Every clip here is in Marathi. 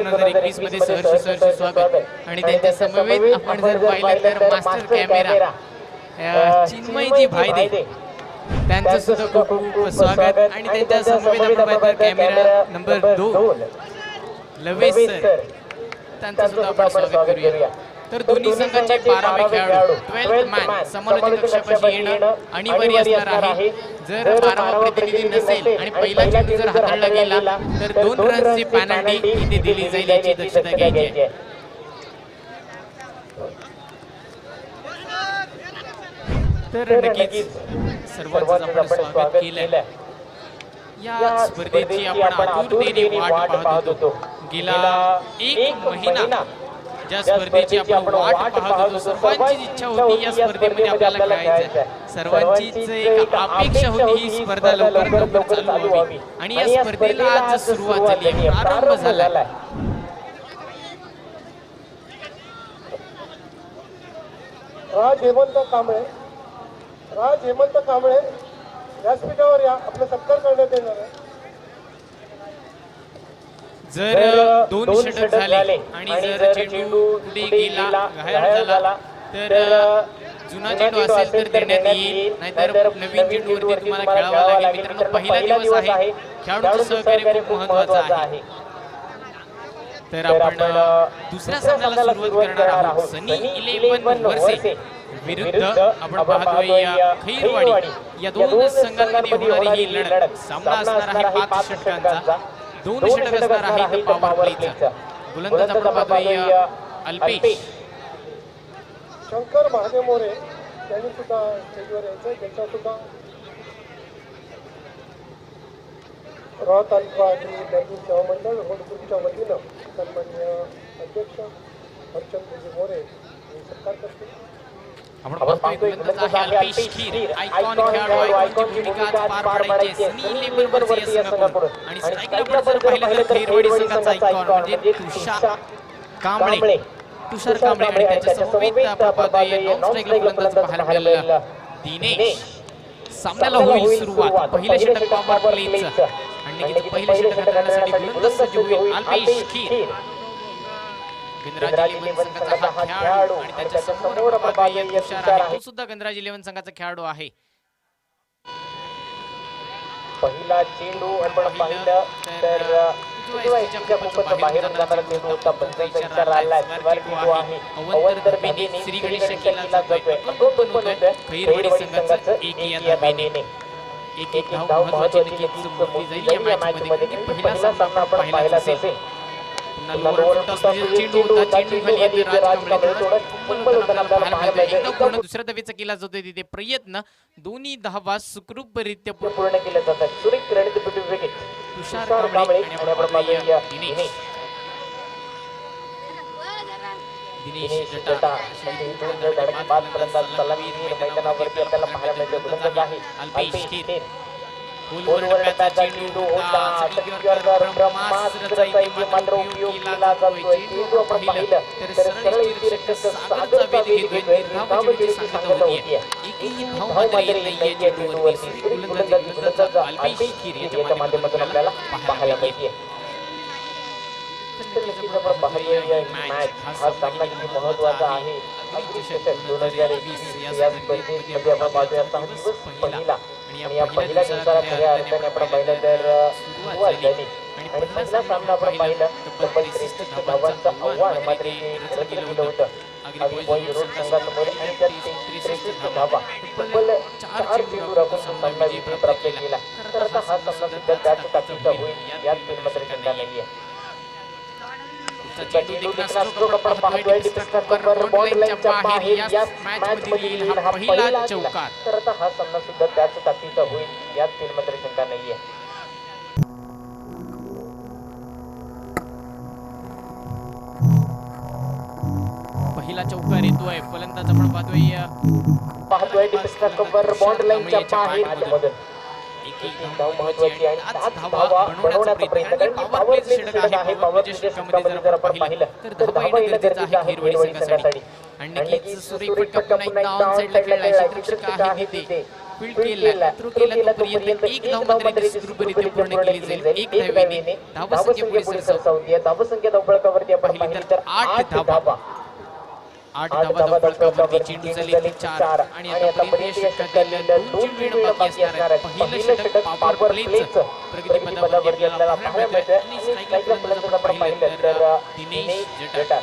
2021 मध्ये सहर्ष स्वागत आणि त्यांच्या समवेत आपण जर पाहिलं तर मास्टर कॅमेरा चिन्मयजी भाईदे त्यांचं सुद्धा खूप खूप स्वागत आणि त्यांच्या समवेत आपण पाहिलं कॅमेरा नंबर 2 लवेश सर त्यांचं सुद्धा आपण स्वागत करूया। तर दोन्ही संघाचे 12 खेळाडू 12 मॅन समालोचन कक्षापाशी येणं अनिवार्य असणार आहे। जर 12वा प्रतिनिधी नसेल आणि पहिला चेंडू जर हाताळला गेला तर 2 रन्सची पेनल्टी इथे दिली जाईल याची दक्षता घ्यायची आहे। तर नक्कीच सर्वांचं आपण स्वागत केलं। या स्पर्धेची आपण आतुरतेने वाट पाहत होतो। गेला 1 महिना ज्या स्पर्धेची आपण वाट पाहत होतो, सर्वांची इच्छा होती या स्पर्धेमध्ये आपल्याला खेळायचं, सर्वांचीच एक अपेक्षा होती ही स्पर्धा लवकर चालू व्हावी आणि या स्पर्धेला आज सुरुवात झाली, प्रारंभ झाला। राज हेमंत कांबळे व्यासपीठावर या, आपला सत्कार करण्यात येणार आहे। जर 2 षटक झाले आणि जर चेंडू पुढे गेला, घायल झाला तर जुना चेंडू असेल तर देण्यात येईल, नाहीतर नवीन चेंडूवरती तुम्हाला खेळावं लागेल। मित्रांनो, पहिला दिवस आहे, खेळाडूंचं सहकार्य खूप महत्त्वाचं आहे। तर आपण दुसऱ्या सामन्याला सुरुवात करणार आहोत। सनी 11 वर्से विरुद्ध आपण पाहतोय खैरवाडी या दोन संघांमध्ये होणारी ही लढत। सामना असणार आहे 5 षटकांचा, 2 षटक असणार आहे पॉवर प्लेचा। गोलंदाज आपण पाहतोय अल्पेश शंकर महादेव मोरे यांनी सुद्धा स्टेजवर यायचं, त्यांचा सुद्धा रॉ तालुका आणि बँकिंग सेवा मंडळ रोडपूरच्या वतीनं सन्माननीय अध्यक्ष हरचंद्रजी मोरे यांनी सत्कार करतील। आपण पाहतोय गोलंदाज आहे अल्पेश खीर, आयकॉन खेळाडू, आयकॉनची भूमिका आज पार पाडायची सनी 11 वर्षीय या संघाकडून। आणि स्ट्राईकला आपण जर पाहिलं तर खैरवाडी संघाचा आयकॉन म्हणजे तुषार कांबळे आणि त्याच्या समवेत आपण पाहतोय नॉन स्ट्राईकला गोलंदाज पाहायला मिळालेला दिनेश। सामन्याला होईल सुरुवात, पहिलं षटक पॉवर प्लेचं आणि नक्कीच पहिलं षटक हाताळण्यासाठी गोलंदाज सज्ज होईल अल्पेश खीर। गणराज 11 संघाचा हा खेळाडू आणि त्याच्या समोर पाहतोय तुषार आहे, तो सुद्धा गणराज 11 संघाचा खेळाडू आहे। पहिला चेंडू आपण पाहिलं तर उजव्या खूपच बाहेरून जाणारा चेंडू होता, पंचांचा इशारा आला, स्वर चेंडू आहे, अवंतर धाबेने श्री गणेश केला जातोय, अटोपण होतोय खैरवाडी संघाचं 1 या धाबेने। एक धाव महत्त्वाची नक्कीच मोडली जाईल या मॅच मध्ये, पहिला सामना आपण पाहिला असेल। दुसऱ्या धावेचा केला जातोय तिथे प्रयत्न, दोन्ही धावा सुखरूपरित्या पूर्ण केल्या जातात। सुरेख रणनीती विकेट तुषार कांबळे आणि दिनेश जटा बाद फलंदाज सलामीवीर मैदानावरती आपल्याला पाहायला मिळतो। गोलंदाज आहे अल्पेश खीर, गोलवर टप्प्याचा चेंडू होता, षटकार ब्रह्मास्त्राचा इथे मात्र उपयोग केला जातोय। चेंडू आपण पाहिलं तर सरळ षटक सागरचा वेध घेतोय, निर्धावाची सांगता होतीये, एकही धाव मात्र येत नाहीये चेंडूवरती। गोलंदाज अल्पेश खीर याच्या माध्यमातून आपल्याला पाहायला मिळते। नक्कीच आपण पाहतोय मॅच हा सामना किती महत्त्वाचा आहे। 2020 या स्पर्धेमध्ये आपण पाहतोय आता हा दिवस पहिला आणि या पहिल्या दिवसाला खऱ्या अर्थाने आपण पाहिलं तर सुरुवात झाली आणि पहिला सामना आपण पाहिलं तर 63 धावांचं आव्हान मात्र केलं होतं आगी बॉईज रोड संघासमोर आणि त्यात 63 धावा तब्बल 4 चेंडू राखून सामना विजय प्राप्त केला। तर आता हा सामना सुद्धा त्याच ताकदीचा होईल यात मात्र शंका नाहीये। चेंडू देखील स्ट्रोक आपण पाहतोय, डिफेन्सर बॉल लाईनच्या बाहेर या मॅच मध्ये येईल हा पहिला चौकार। तर आता हा सामना सुद्धा त्याच ताकदीचा होईल यात मात्र शंका नाहीये। पहिला चौकार येतोय, फलंदाज आपण पाहतोय डिफेन्सर बॉल लाईनच्या बाहेर एक धाव महत्त्वाची आहे, 10 धावा बनवण्याचा प्रयत्न कारण पॉवर प्ले षटक आहे। पॉवर प्ले षटकामध्ये जर आपण पाहिलं तर धावा येणं गरजेचं आहे खैरवाडी संघासाठी। आणि नक्कीच सुरेख फटका पुन्हा एकदा ऑन साइडला खेळलाय, क्षेत्ररक्षक आहे तिथे फील्ड केला थ्रो केला तोपर्यंत एक धाव मात्र सुखरूपरित्या पूर्ण केली जाईल एक धावेने धावसंख्या पुढे सरसावते धावसंख्या धावफलकावरती आपण पाहिली तर 8 धावा 8 धावा धावफलकावरती चेंडू झाले 4 आणि आतापर्यंत या षटकातील 2 चेंडू बाकी असणार आहे पहिलं षटक पॉवर प्लेचं प्रगतीपथावरती आपल्याला पाहायला मिळतंय आणि स्ट्राईकला फलंदाज आपण पाहिलं तर दिनेश जटार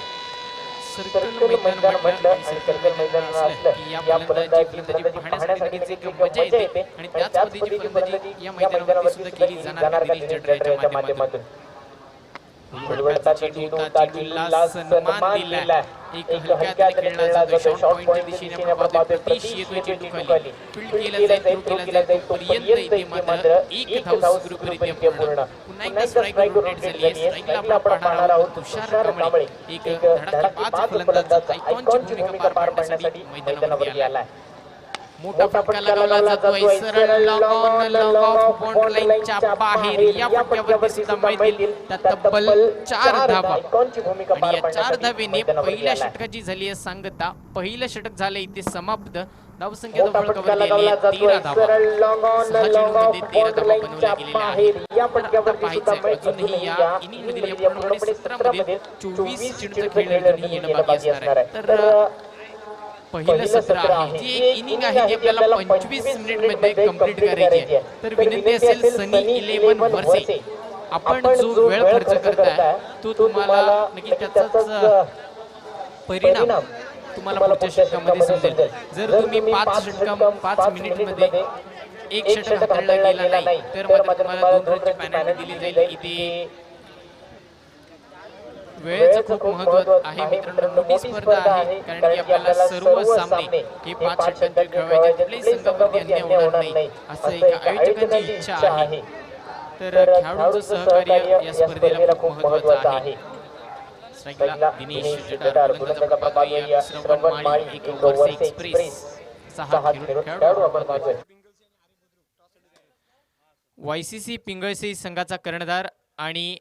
सर्कल मैदान म्हटलं आणि सर्कल मैदान असलं की या फलंदाजी पाहण्यासाठी एक मजा येते आणि त्याच पद्धतीची फलंदाजी या मैदानावरती सुद्धा केली जाणार दिनेश जटारच्या माध्यमातून फलंदाजीचा चेंडू चेंडूला सन्मान दिला एक हलक्या खेळला जातो शॉर्ट पॉइंट दिशेने आपण पाहतोय प्रतीश येतोय चेंडू खाली फील्ड केला जाईल थ्रो केला जाईल तोपर्यंत इथे मात्र एक धाव सुखरूपरित्या पूर्ण पुन्हा एकदा स्ट्राईक रोटेट झाली आहे स्ट्राईकला आपण पाहणार आहोत तुषार कांबळे एक धडाकेबाज फलंदाज आयकॉनची भूमिका पार पाडण्यासाठी मैदानावरती आलाय मोठा फटका लगावला जातोय सरळ लॉंग ऑफ बाउंड्री लाईनच्या बाहेर या फटक्यावरती सुद्धा मैदान तब्बल 4 धावा आयकॉनची भूमिका पार पाडण्यासाठी 4 धावेने पहिल्या षटकाची झाली आहे सांगता पहिलं षटक झाले इथे समाप्त धावसंख्या धावफलकावर गेली आहे 13 धावा सहा चेंडूमध्ये 13 धावा बनवल्या गेलेल्या आहेत या फटक्यावरती सुद्धा अजूनही या इनिंगमधील या पूर्ण सत्रामध्ये 24 चेंडूचा खेळ अजूनही येणं बाकी असणार आहे तर पहिलं सत्र आहे जी एक इनिंग आहे जी आपल्याला 25 मिनिट मध्ये कंप्लीट करायची आहे तर विनंती असेल सनी 11 वर्षे आपण जो वेळ खर्च करताय तो तुम्हाला नक्की त्याचाच परिणाम तुम्हाला पुढच्या षटकामध्ये समजेल जर तुम्ही 5 मिनिट मध्ये एक षटक हाताळला गेला नाही तर मात्र तुम्हाला 2 रनची पेनल्टी दिली जाईल इथे वेळेचं खूप महत्त्व आहे मित्रांनो मोठी स्पर्धा आहे कारण की आपल्याला सर्व सामने हे 5 षटकांचे खेळवायचे कुठल्याही संघावरती अन्याय होणार नाही असं एक आयोजकांची इच्छा आहे तर खेळाडूंचं सहकार्य या स्पर्धेला खूप महत्त्वाचं आहे स्ट्राईकला दिनेश जटार गोलंदाज आपण पाहूया श्रवण माळी एक ओव्हर एक्सप्रेस 6 खेळाडू आपण पाहतोय वायसीसी पिंगळसी संघाचा कर्णधार आणि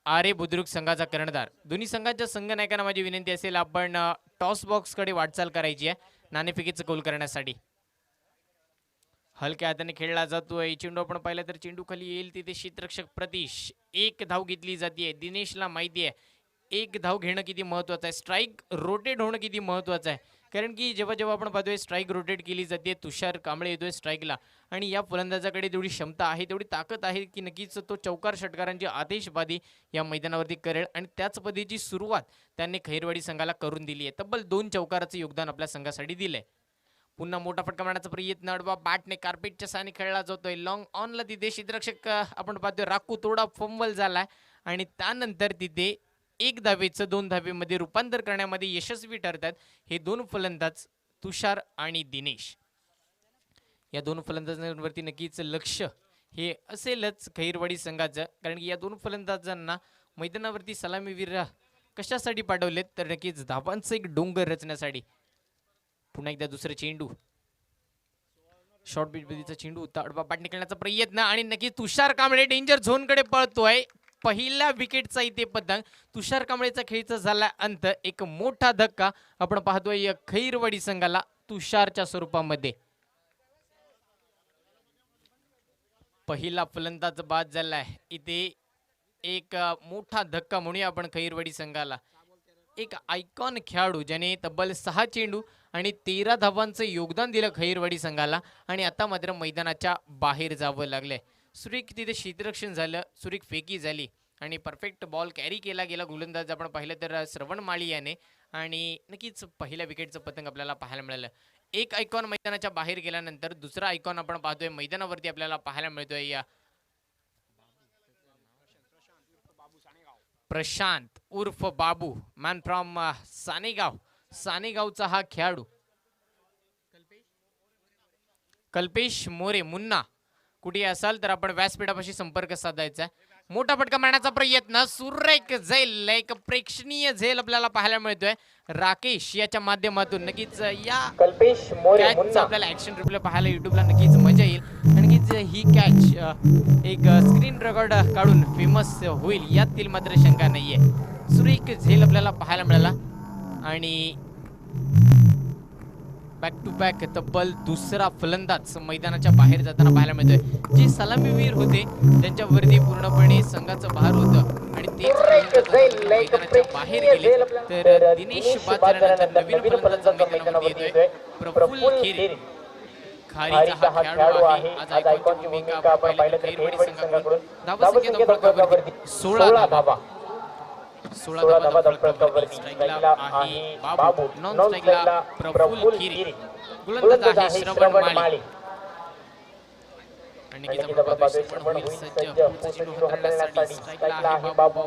आरे बुद्रुक संघाचा कर्णधार दोन्ही संघाच्या संघनायकांना माझी विनंती असेल आपण टॉस बॉक्स कडे वाटचाल करायची आहे नाणेफेकीचं कौल करण्यासाठी हलक्या हाताने खेळला जातोय चेंडू आपण पाहिला तर चेंडू खाली येईल तिथे क्षेत्ररक्षक प्रतीश एक धाव घेतली जाते दिनेशला माहिती आहे एक धाव घेणं किती महत्त्वाचं आहे स्ट्राईक रोटेट होणं किती महत्त्वाचं आहे कारण की जेव्हा जेव्हा आपण पाहतोय स्ट्राईक रोटेट केली जाते तुषार कांबळे येतोय स्ट्राईकला आणि या फलंदाजाकडे तेवढी क्षमता आहे तेवढी ताकद आहे की नक्कीच तो चौकार षटकारांची आदेशबाजी या मैदानावरती करेल आणि त्याच पद्धतीची सुरुवात त्यांनी खैरवाडी संघाला करून दिली आहे तब्बल 2 चौकाराचं योगदान आपल्या संघासाठी दिलंय पुन्हा मोठा फटका मारण्याचा प्रयत्न अडवा बॅटने कार्पेटच्या साने खेळला जातोय लॉंग ऑनला तिथे क्षेत्ररक्षक आपण पाहतोय राकू तोडा फंबल झालाय आणि त्यानंतर तिथे 1 धावेचं 2 धावेमध्ये रूपांतर करण्यामध्ये यशस्वी ठरतात हे 2 फलंदाज तुषार आणि दिनेश या 2 फलंदाजांवरती नक्कीच लक्ष हे असेलच खैरवाडी संघाचं कारण की या 2 फलंदाजांना मैदानावरती सलामीवीर कशासाठी पाठवलेत तर नक्कीच धावांचं एक डोंगर रचण्यासाठी पुन्हा एकदा दुसरं चेंडू शॉर्ट पिच बदीचा चेंडू ताडवा पाठ निघण्याचा प्रयत्न आणि नक्कीच तुषार कांबळे डेंजर झोन कडे पळतोय पहिल्या विकेटचा इथे पतंग तुषार कांबळेचा खेळीचा झाला अंत एक मोठा धक्का आपण पाहतोय खैरवाडी संघाला तुषारच्या स्वरूपामध्ये पहिला फलंदाज बाद झालाय इथे एक मोठा धक्का म्हणूया आपण खैरवाडी संघाला एक आयकॉन खेळाडू ज्याने तब्बल 6 चेंडू आणि 13 धावांचं योगदान दिलं खैरवाडी संघाला आणि आता मात्र मैदानाच्या बाहेर जावं लागलंय सुरेख तिथे क्षेत्ररक्षण झालं सुरेख फेकी झाली आणि परफेक्ट बॉल कॅरी केला गेला गोलंदाज आपण पाहिलं तर श्रवण माळी याने आणि नक्कीच पहिल्या विकेटचं पतंग आपल्याला पाहायला मिळालं एक आयकॉन मैदानाच्या बाहेर गेल्यानंतर दुसरा आयकॉन आपण पाहतोय मैदानावरती आपल्याला पाहायला मिळतोय या प्रशांत उर्फ बाबू मॅन फ्रॉम सानेगावचा हा खेळाडू कल्पेश मोरे मुन्ना कुठे असाल तर आपण व्यासपीठापाशी संपर्क साधायचा मोठा फटका मारण्याचा प्रयत्न सुरेख झेल एक प्रेक्षणीय झेल आपल्याला पाहायला मिळतोय राकेश याच्या माध्यमातून नक्कीच या कल्पेश मोरे आपल्याला ऍक्शन रिप्ले पाहायला युट्यूबला नक्कीच मजा येईल आणि ही कॅच एक स्क्रीन रेकॉर्ड काढून फेमस होईल यातील मात्र शंका नाहीये सुरेख झेल आपल्याला पाहायला मिळाला आणि नक्कीच ही कॅच एक स्क्रीन रेकॉर्ड काढून फेमस होईल यातील मात्र शंका नाहीये सुरेख झेल आपल्याला पाहायला मिळाला आणि नक्कीच ही कॅच एक स्क्रीन रेकॉर्ड काढून फेमस होईल यातील मात्र शंका नाहीये सुरेख झेल आपल्याला पाहायला मिळाला आणि बॅक टू बॅक तब्बल दुसरा फलंदाज मैदानाच्या बाहेर जाताना पाहायला मिळतोय. जे सलामीवीर होते त्यांच्यावरती पूर्णपणे संघाचं भार होतं आणि तेच फलंदाज मैदानाच्या बाहेर गेले. तर दिनेश बाद झाल्यानंतर नवीन फलंदाज मैदानावरती येतोय प्रफुल्ल खिरे. खारीचा हा खेळाडू आहे. आज आयकॉनची भूमिका आपण पाहिलं तर खैरवाडी संघाकडून धावसंख्या फलकावरती 16 धावा. 16 धावा फलकावरती. स्ट्राईकला आहे बाबू, नॉन स्ट्राईकला प्रफुल्ल खिरे. गोलंदाज आहे श्रवण माळी. आणि निकीचा बाजू पण होईल सज्ज. पुढचा चेंडू हाताळण्यासाठी स्ट्राईकला आहे बाबू.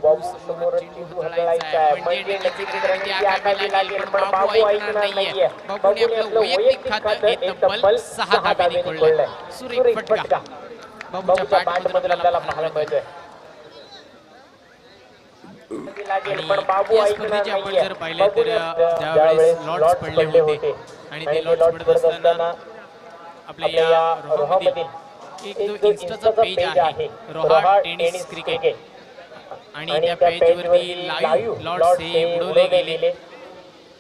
समोर चेंडू हाताळायचा आहे. म्हणजे नक्की आकामी लागेल पण बाबू ऐकणार नाहीये. बाबूने आपलं वैयक्तिक खातं हे तब्बल 6 धाब्याने खोललंय. सुरेख फटका बाबूच्या बॅटमधून आपल्याला पाहायला मिळतोय. या स्पर्धेचे आपण जर पाहिलं तर ज्यावेळेस लॉर्ड्स पडले होते आणि ते लॉर्ड्स पडत असताना आपल्या या रोहामधील एक जो इन्स्टाचा पेज आहे रोहा टेनिस क्रिकेट आणि त्या पेजवरती लाईव्ह लॉर्ड्स हे उडवले गेले.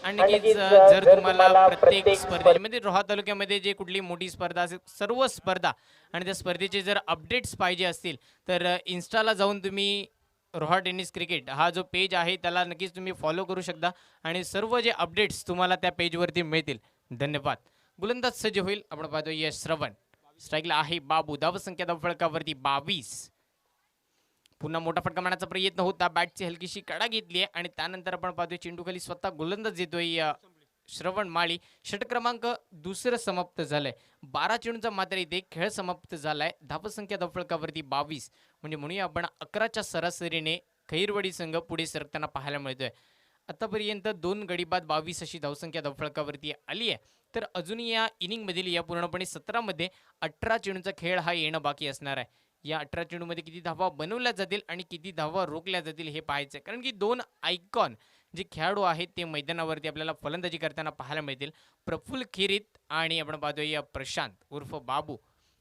आणि जर तुम्हाला प्रत्येक स्पर्धेमध्ये रोहा तालुक्यामध्ये जे कुठली मोठी स्पर्धा असेल सर्व स्पर्धा आणि त्या स्पर्धेचे जर अपडेट्स पाहिजे असतील तर इन्स्टाला जाऊन तुम्ही रोहा टेनिस क्रिकेट हा जो पेज आहे त्याला नक्कीच तुम्ही फॉलो करू शकता आणि सर्व जे अपडेट्स तुम्हाला त्या पेजवरती मिळतील. धन्यवाद. गोलंदाज सज्ज होईल. आपण पाहतो यश श्रवण. स्ट्राईकला आहे बाबू. धावसंख्या धावफलकावरती 22. पुन्हा मोठा फटका मारण्याचा प्रयत्न होता. बॅटची हलकीशी कडा घेतली आहे आणि त्यानंतर आपण पाहतोय चेंडूखाली स्वतः गोलंदाज येतोय श्रवण माळी. षटक क्रमांक दुसरं समाप्त झालंय. 12 चेंडूंचा मात्र इथे खेळ समाप्त झालाय. धावसंख्या धावफलकावरती 22. म्हणजे म्हणूया आपण 11च्या सरासरीने खैरवाडी संघ पुढे सरकताना पाहायला मिळतोय. आतापर्यंत 2 गडी बाद 22 अशी धावसंख्या धावफलकावरती आली आहे. तर अजून या इनिंगमधील या पूर्णपणे 17मध्ये 18 चेंडूंचा खेळ हा येणं बाकी असणार आहे. या 18 चेंडूमध्ये किती धावा बनवल्या जातील आणि किती धावा रोखल्या जातील हे पाहायचं. कारण की 2 आयकॉन जे खेळाडू आहेत ते मैदानावरती आपल्याला फलंदाजी करताना पाहायला मिळतील. प्रफुल्ल खिरीत आणि आपण पाहतोय प्रशांत उर्फ बाबू.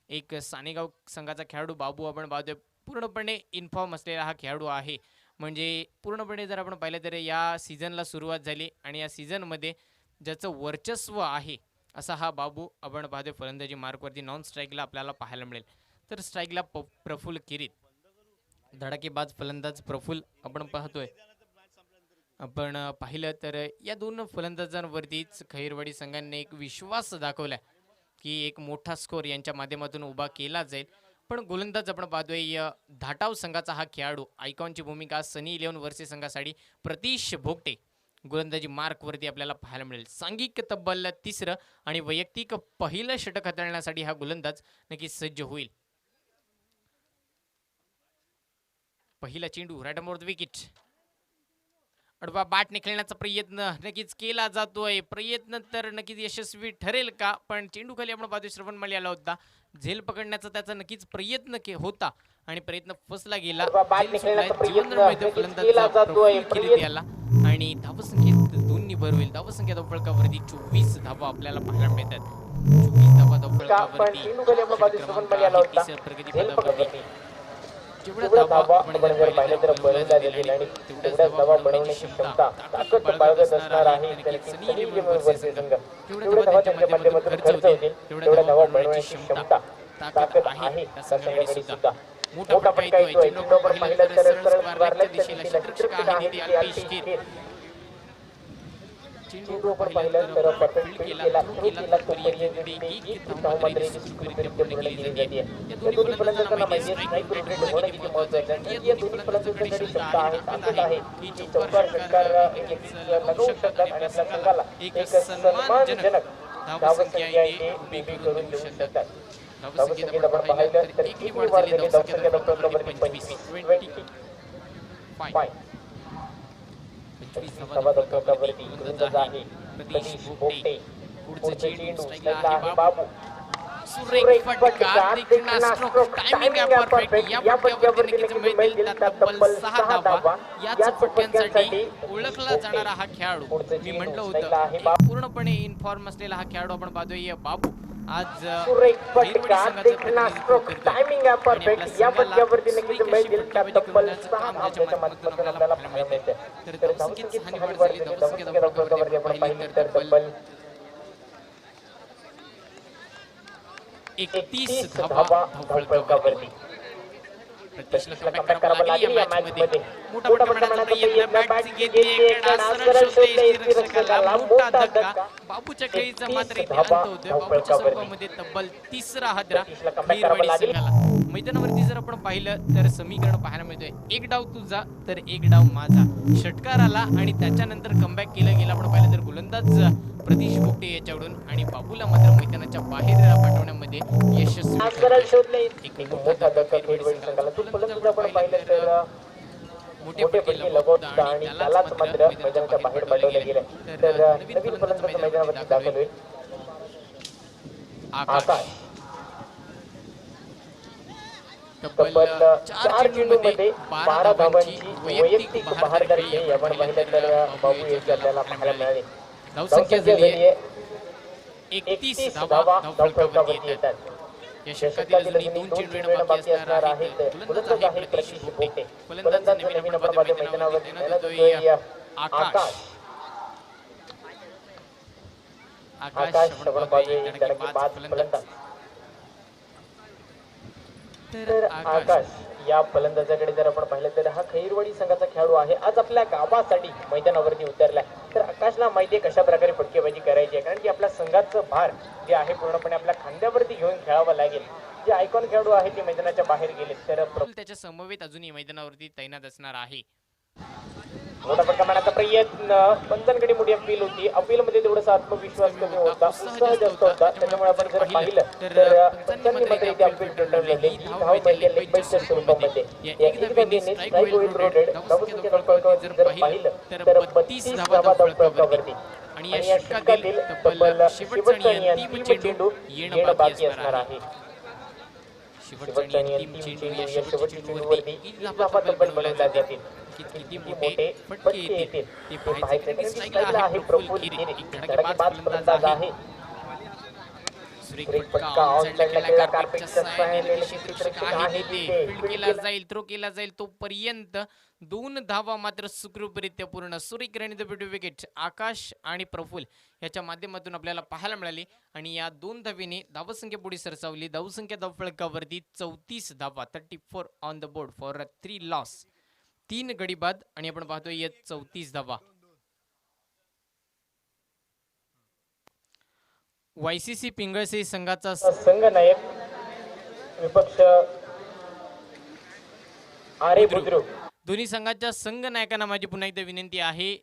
एक सानेगाव संघाचा खेळाडू बाबू आपण पाहतोय पूर्णपणे इन्फॉर्म असलेला हा खेळाडू आहे. म्हणजे पूर्णपणे जर आपण पाहिलं तर या सीझनला सुरुवात झाली आणि या सीझनमध्ये ज्याचं वर्चस्व आहे असा हा बाबू आपण पाहतोय फलंदाजी मार्कवरती. नॉन स्ट्राईकला आपल्याला पाहायला मिळेल. तर स्ट्राईकला प्रफुल्ल खिरीत. धडाकेबाज फलंदाज प्रफुल्ल आपण पाहतोय. आपण पाहिलं तर या 2 फलंदाजांवरतीच खैरवाडी संघाने एक विश्वास दाखवला की एक मोठा स्कोर यांच्या माध्यमातून उभा केला जाईल. पण गोलंदाज आपण पाहतोय धाटाव संघाचा हा खेळाडू. आयकॉनची भूमिका सनी 11 वर्षे संघासाठी प्रतीश भोगटे. गोलंदाजी मार्कवरती आपल्याला पाहायला मिळेल. सांघिक तब्बल 3रं आणि वैयक्तिक पहिलं षटक हाताळण्यासाठी हा गोलंदाज नक्कीच सज्ज होईल. पहिला चेंडू राईट ऑन द विकेट. अडवा बॅटने खेळण्याचा प्रयत्न नक्कीच केला जातोय. प्रयत्न तर नक्कीच यशस्वी ठरेल का? पण चेंडू खाली आपण पाहतोय श्रवण माळी आला होता. झेल पकडण्याचा त्याचा नक्कीच प्रयत्न होता आणि प्रयत्न फसला गेला. आणि धावसंख्येत 2 भर होईल. धावसंख्या धावफलकावरती 24 धावा आपल्याला पाहायला मिळतात. 24 धावा धावफलकावरती प्रगती जेवढ्या धावा आपण जर पाहिलं तर बनवल्या जातील आणि तेवढ्या धावा बनवण्याची क्षमता ताकद बाळगत असणार आहे. सनी 11 वर्षे संघ जेवढ्या धावा त्यांच्या माध्यमातून खर्च होतील तेवढ्या धावा बनवण्याची क्षमता ताकद आहे त्या संघाकडे सुद्धा. मोठा फटका येतोय. चेंडू आपण पाहिलं तर सरळ मारल्याच्या दिशेला क्षेत्ररक्षक आहे ते अल्पेश खीर. चेंडू आपण पाहिलं तर परफेक्ट फील्ड केला थ्रू केला एक धाव मात्र सुखकरपणे पूर्ण केली जाते. या दोन्ही फलंदाजांना माहिती आहे स्ट्राईक रेट होणं किती महत्त्वाचं आहे. या दोन्ही फलंदाजांकडे क्षमता आहे ताकद आहे की चौकार षटकार लगवू शकतात आणि आपल्या संघाला एक सन्मानजनक धावसंख्या इथे उभी करून देऊ शकतात. धावसंख्येत आपण पाहिलं तर किती वाढ झाली धावसंख्या धावफलकावरती 25 धावा धावफलकावरती गोलंदाज आहे प्रतीश भोगटे. पुढचे चेंडू स्ट्राईकला आहे बाबू. सुरेख फटका देखना स्ट्रोक टायमिंग आहे परफेक्ट. या फटक्यावरती नक्कीच मिळतील तब्बल 6 धावा. याच फटक्यांसाठी ओळखला जाणारा हा खेळाडू मी म्हटलं होतं पूर्णपणे इन्फॉर्म असलेला हा खेळाडू आपण पाहतोय बाबू. आज सुरेख फटका देखना स्ट्रोक टायमिंग आहे परफेक्ट. या फटक्यावरती नक्कीच मिळतील तब्बल 6 धावांच्या माध्यमातून आपल्याला पाहायला मिळते. तर धावसंख्येत हानी झाली धावसंख्या धावफलकावरती आपण पाहिलं तर तब्बल 31 धावा धावा धावफलकावरती. प्रतीक्षला प्रतीक्षला कमबॅक कमबॅक करावं करावं लागेल लागेल या या मॅच मॅच मध्ये. मध्ये. मोठा मोठा प्रमाणाचा प्रमाणाचा प्रयत्न, प्रयत्न, बॅटची बॅटची घेतली, घेतली, कडा कडा सरळ सरळ शोधले शोधले यष्टीरक्षकाला. यष्टीरक्षकाला. मोठा मोठा धक्का धक्का. बाबूच्या खेळीचा मात्र 31 इथे धावा अंत होतोय. बाबूच्या धावफलकावरती. संपामध्ये तब्बल तिसरा हादरा प्रतीक्षला कमबॅक करावं खैरवाडी लागेल. संघाला. मैदानावरती जर आपण पाहिलं तर समीकरण पाहायला मिळतोय, एक डाव तुझा तर एक डाव माझा. षटकार आला आणि त्याच्यानंतर कमबॅक केलं गेलं. आपण पाहिलं तर गोलंदाज प्रतीश पोपटे याच्याकडून, आणि बाबूला मात्र मैदानाच्या बाहेर पाठवण्यामध्ये यशस्वी सरळ ठरतोय. शोधले. एक एक मोठा मोठा धक्का धक्का खैरवाडी खैरवाडी संघाला. संघाला. तो तो फलंदाज फलंदाज आपण पाहिलं पाहिलं तर मोठे मोठे फटके फटके लगवत लगवत होता आणि आणि त्यालाच मात्र मैदानाच्या बाहेर पाठवलं गेलं. तर नवीन फलंदाज मैदानावरती दाखल होईल. आकाश तब्बल तब्बल 4 चेंडूमध्ये 12 धावांची वैयक्तिक बहारदारी खेळी आपण पाहिलं तर बाबू याची आपल्याला पाहायला मिळाली. धावसंख्या झाली आहे 31 धावा धावफलकावरती येतात. या षटकातील अजूनही 2 चेंडू बाकी असणार आहेत. गोलंदाज आहे प्रतीश पोपटे. फलंदाज नवीन आपण पाहतोय मैदानावरती तैनात होतोय आकाश. आकाश आपण पाहतोय धडाकेबाज फलंदाज. तर आकाश या फलंदाजाकडे जर आपण पाहिलं तर हा खैरवाडी संघाचा खेळाडू आहे. आज आपल्या गावासाठी मैदानावरती उतरलाय. तर आकाशला माहिती आहे कशा प्रकारे फटकेबाजी करायची आहे, कारण की आपल्या संघाचं भार जे आहे पूर्णपणे आपल्या खांद्यावरती घेऊन खेळावं लागेल. जे आयकॉन खेळाडू आहे ते मैदानाच्या बाहेर गेले तर त्याच्या समवेत अजूनही मैदानावरती तैनात असणार आहे. मोठा प्रमाणाचा प्रयत्न, पंचांकडे मोठी अपील होती. अपील मध्ये थोडासा आत्मविश्वास कमी होता, उत्साह जास्त होता. त्याच्यामुळे आपण जर पाहिलं तर पंचांनी मात्र इथे अपील ठरवलेली. ही धाव मिळते लेग बाईच्या स्वरूपामध्ये. एकदा गेने स्ट्राईक होईल रोटेड. धावसंख्या धावफलकावरती जर पाहिलं तर 32 धावा धावफलकावरती. आणि या षटकातील तब्बल शेवटचा आणि अंतिम चेंडू येणं बाकी असणार आहे. शेवटचा आणि अंतिम चेंडू या शेवटच्या चेंडूवरती 30 धावा तब्बल बनवल्या जातील. किती मोठे फटके येतील ते पाहायचे. स्ट्राईकला आहे प्रफुल्ल खिरे, एक धडाकेबाज फलंदाज आहे. सुरेख फटका ऑनसाइडला केला. कार्पेटच्या सहाय्याने क्षेत्ररक्षक आहे तिथे. फील्ड केला जाईल, थ्रो केला जाईल. तोपर्यंत 2 धावा मात्र सुखरूपरित्या पूर्ण. सुरेख रणनीती विकेट आकाश आणि प्रफुल्ल याच्या माध्यमातून आपल्याला पाहायला मिळाली. आणि या 2 धावेने धावसंख्या पुढे सरसावली. धावसंख्या धावफलकावरती 34 धावा, 34 on the board for 3 loss. 3 गडी बाद आणि आपण पाहतोय या 34 धावा. YCC पिंगळसे संघाचा संघ नायक विपक्ष आरे बुद्रुक. दोन्ही संघाच्या संघ नायकांना माझी पुन्हा एकदा विनंती आहे,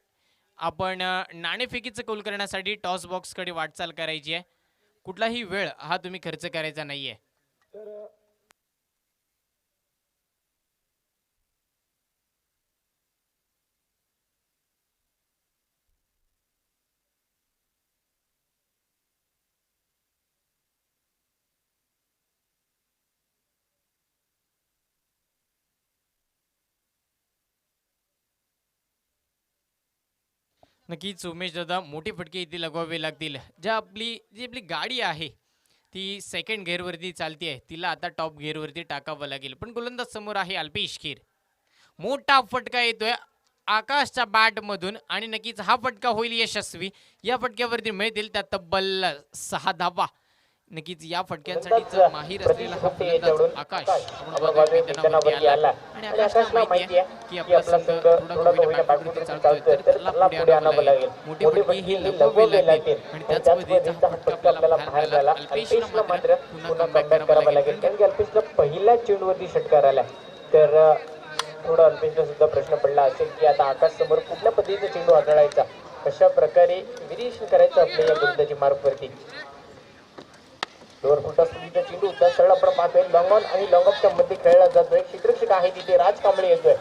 आपण नाणेफेकीचं कौल करण्यासाठी टॉस बॉक्स कडे वाटचाल करायची आहे. कुठलाही वेळ हा तुम्ही खर्च करायचा नाहीये. नक्कीच उमेश दादा, मोठे फटके इथे लगवावे लागतील. जी आपली गाडी आहे ती सेकंड गिअरवरती चालती आहे, तिला आता टॉप गिअरवरती टाकावं लागेल. पण गोलंदाज समोर आहे अल्पेश खीर. मोठा फटका येतोय आकाशच्या बॅटमधून आणि नक्कीच हा फटका होईल यशस्वी. या फटक्यावरती मिळतील त्या तब्बल 6 धावा. नक्कीच या फटक्यांसाठीच माहीर असलेला हा फलंदाज आकाश मैदानावरती आला. आणि आकाशला माहिती आहे की आपला संघ थोडा होईना बॅटमधून चालतोय, तर त्याला पुढे आणावं लागेल. मोठे फटके ही लगवले लागतील आणि त्याच पद्धतीचा फटका आपल्याला बाहेर झाला. अल्पेशला मात्र पुन्हा कमबॅक करावं लागेल, कारण की अल्पेशला पहिल्या चेंडूवरती षटकार आला. तर थोडा अल्पेशला सुद्धा प्रश्न पडला असेल की आता आकाश समोर कुठल्या पद्धतीचा चेंडू हाताळायचा, कशा प्रकारे व्हेरिएशन करायचं आपल्या या गोलंदाजी मार्कवरती. लोअर फुटा सुधीचा चेंडू होता, सरळ आपण पाहतोय लॉंग ऑन आणि लॉंग ऑफच्या मध्ये खेळला जातोय. क्षेत्ररक्षक आहे तिथे राज कांबळे येतोय.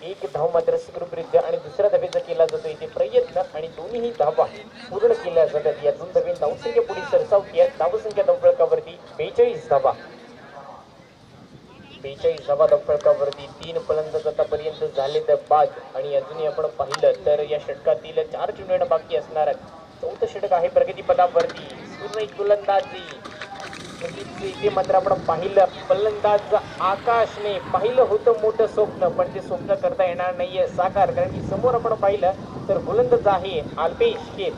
एक धाव मात्र सुखरूपरित्या आणि दुसऱ्या धावेचा केला जातो इथे प्रयत्न आणि दोन्ही धावा पूर्ण केल्या जातात. या 2 धावे धावसंख्या पुढे सरसावती आहे. धावसंख्या धावफलकावरती 42 धावा. 42 धावा धावफलकावरती. 3 फलंदाज आतापर्यंत झाले तर बाद. आणि अजूनही आपण पाहिलं तर या षटकातील 4 चेंडू बाकी असणार आहेत. 4थं षटक आहे प्रगतीपथावरती. सुरेख गोलंदाजी इथे मात्र आपण पाहिलं फलंदाज आकाशने पाहिलं होतं मोठं स्वप्न, पण ते स्वप्न करता येणार नाहीये साकार, कारण की समोर आपण पाहिलं तर गोलंदाज आहे अल्पेश खीर.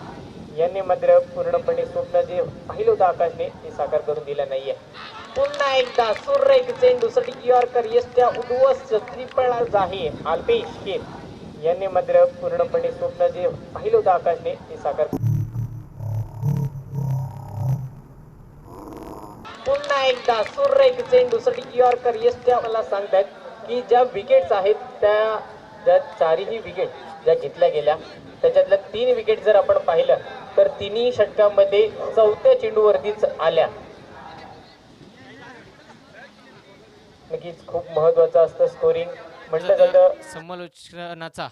यांनी मात्र पूर्णपणे स्वप्न जे पाहिलं होतं आकाशने ते साकार करून दिलं नाहीये. पुन्हा एकदा सुरेख चेंडूसाठी यॉर्कर यष्ट्या उद्ध्वस्त त्रिफळा जाहीर. अल्पेश शेख यांनी मात्र पूर्णपणे स्वप्न जे पाहिलं होतं आकाशने ते साकार. पुन्हा एकदा सुरेख चेंडूसाठी यॉर्कर यष्ट्या मला सांगतात की ज्या विकेट्स आहेत त्या चारही विकेट ज्या घेतल्या गेल्या त्याच्यातल्या 3 विकेट जर आपण पाहिलं तर तिन्ही षटकांमध्ये चौथ्या चेंडूवरतीच आल्या. नक्कीच खूप महत्वाचं असतं स्कोरिंग. म्हटलं जातं समालोचनाचा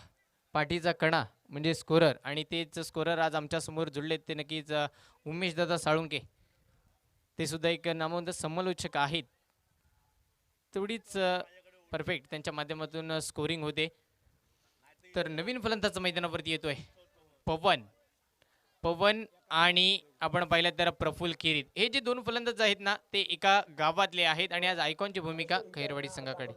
पाठीचा कणा म्हणजे स्कोरर, आणि तेच स्कोरर आज आमच्या समोर जुळलेत ते नक्कीच उमेश दादा साळुंके. ते सुद्धा एक नामवंत समालोचक आहेत. तेवढीच परफेक्ट त्यांच्या माध्यमातून स्कोरिंग होते. तर नवीन फलंदाज मैदानावरती येतोय पवन आणि आपण पाहिलं तर प्रफुल्ल किरीत. हे जे 2 फलंदाज आहेत ना ते एका गावातले आहेत आणि आज आयकॉनची भूमिका खैरवाडी संघाकडे.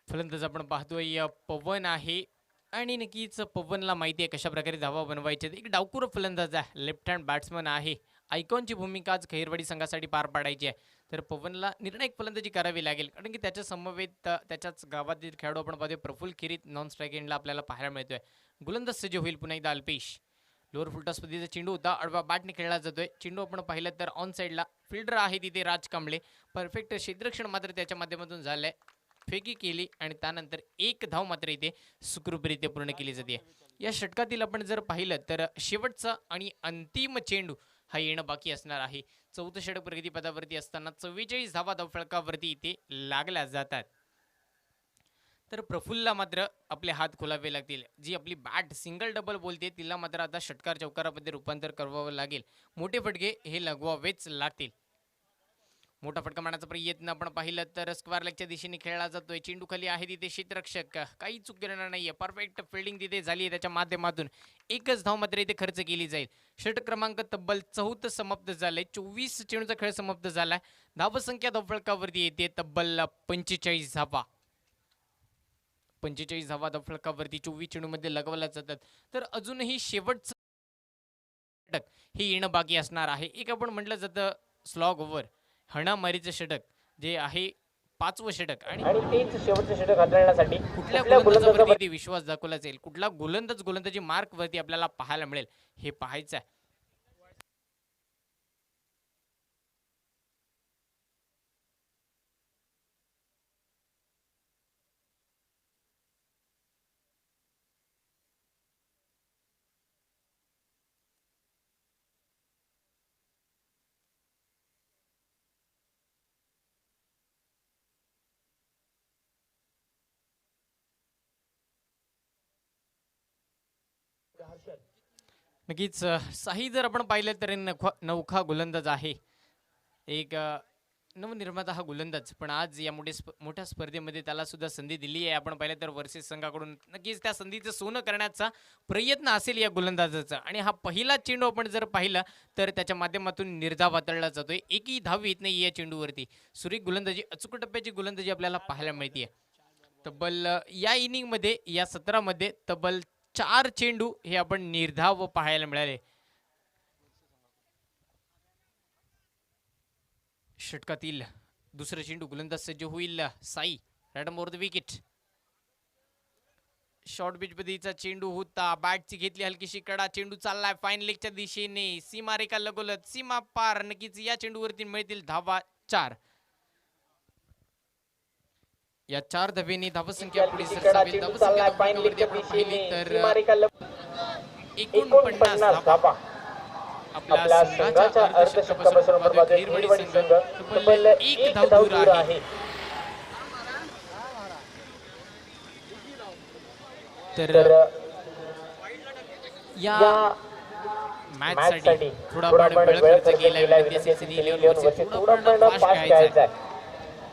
फलंदाज आपण पाहतोय पवन आहे आणि नक्कीच पवनला माहिती आहे कशा प्रकारे धावा बनवायचे. एक डावखुर फलंदाज आहे, लेफ्ट हँड बॅट्समन आहे. आयकॉनची भूमिका आज खैरवाडी संघासाठी पार पाडायची आहे. तर पवनला निर्णायक फलंदाजी करावी लागेल कारण की त्याच्या समवेत त्याच्याच गावातील खेळाडू आपण पाहतोय प्रफुल्ल किरीत नॉन स्ट्राईक एंडला आपल्याला पाहायला मिळतोय. गोलंदाज सज्ज होईल पुन्हा एकदा अल्पेश. लोअर फुलटॉस पद्धतीचा चेंडू होता, आडवा बॅटने खेळला जातोय. चेंडू आपण पाहिलं तर ऑन साईडला फिल्डर आहे तिथे राज कांबळे. परफेक्ट क्षेत्ररक्षण मात्र त्याच्या माध्यमातून झालंय. फेकी केली आणि त्यानंतर 1 धाव मात्र इथे सुखरूपरित्या पूर्ण केली जाते. या षटकातील आपण जर पाहिलं तर शेवटचा आणि अंतिम चेंडू हा येणं बाकी असणार आहे. 4थं षटक प्रगतीपदावरती असताना 44 धावा धावफलकावरती इथे लागल्या जातात. तर प्रफुल्लला मात्र आपले हात खोलावे लागतील. जी आपली बॅट सिंगल डबल बोलते तिला मात्र आता षटकार चौकारामध्ये रूपांतर करावं लागेल. मोठे फटके हे लगवावेच लागतील. मोठा फटका मारण्याचा प्रयत्न आपण पाहिलं तर स्क्वेअर लेगच्या दिशेने खेळला जातोय. चेंडू खाली आहे तिथे क्षेत्ररक्षक काही चूक करणार नाहीये. परफेक्ट फिल्डिंग तिथे झाली आहे. त्याच्या माध्यमातून 1च धाव मात्र इथे खर्च केली जाईल. षटक क्रमांक तब्बल 4 समाप्त झालंय. 24 चेंडूचा खेळ समाप्त झालाय. धावसंख्या धावफलकावरती येते तब्बल 45 धावा. 45 धावा धावफलकावरती 24 चेंडूमध्ये लगवल्या जातात. तर अजूनही शेवटचं षटक हे येणं बाकी असणार आहे. एक आपण म्हटलं जातं स्लॉग ओव्हर हणामारीचं षटक जे आहे 5वं षटक आणि तेच शेवटचं षटक हाताळण्यासाठी कुठल्या गोलंदाजावरती इथे विश्वास दाखवला जाईल, कुठला गोलंदाजी मार्क वरती आपल्याला पाहायला मिळेल हे पाहायचं आहे. नक्कीच साही जर आपण पाहिलं तर नौखा गोलंदाज आहे. एक नवनिर्माता हा गोलंदाज, पण आज या मोठ्या स्पर्धेमध्ये त्याला सुद्धा संधी दिली आहे. आपण पाहिलं तर वर्सेस संघाकडून नक्कीच त्या संधीचं सोनं करण्याचा प्रयत्न असेल या गोलंदाजाचा. आणि हा पहिला चेंडू आपण जर पाहिला तर त्याच्या माध्यमातून निर्धाव हाताळला जातोय. एकही धाव येत नाही या चेंडूवरती. सुरेख गोलंदाजी, अचूक टप्प्याची गोलंदाजी आपल्याला पाहायला मिळते. तब्बल या इनिंगमध्ये या सत्रामध्ये तब्बल 4 चेंडू हे आपण निर्धाव पाहायला मिळाले. षटकातील दुसरं चेंडू गोलंदाज सज्ज होईल Sai. Random over the wicket. Short pitch पद्धतीचा चेंडू होता. बॅटची घेतली हलकीशी कडा. चेंडू चाललाय फाईन लेगच्या दिशेने. सीमा रेखा लगोलत सीमा पार. नक्कीच या चेंडूवरती मिळतील धावा 4. या 4 धावेने धावसंख्या पुढे सरसावेल. धावसंख्या पाहिली तर 49 धावा आपल्या संघाच्या अर्धशतकापासून खैरवाडी संघ तब्बल 1 धाव दूर आहे. तर या मॅच साठी थोडा पण वेळ खर्च केला विनंती असेल सिनी 11 वरती थोडं पण फास्ट खेळायचं आहे.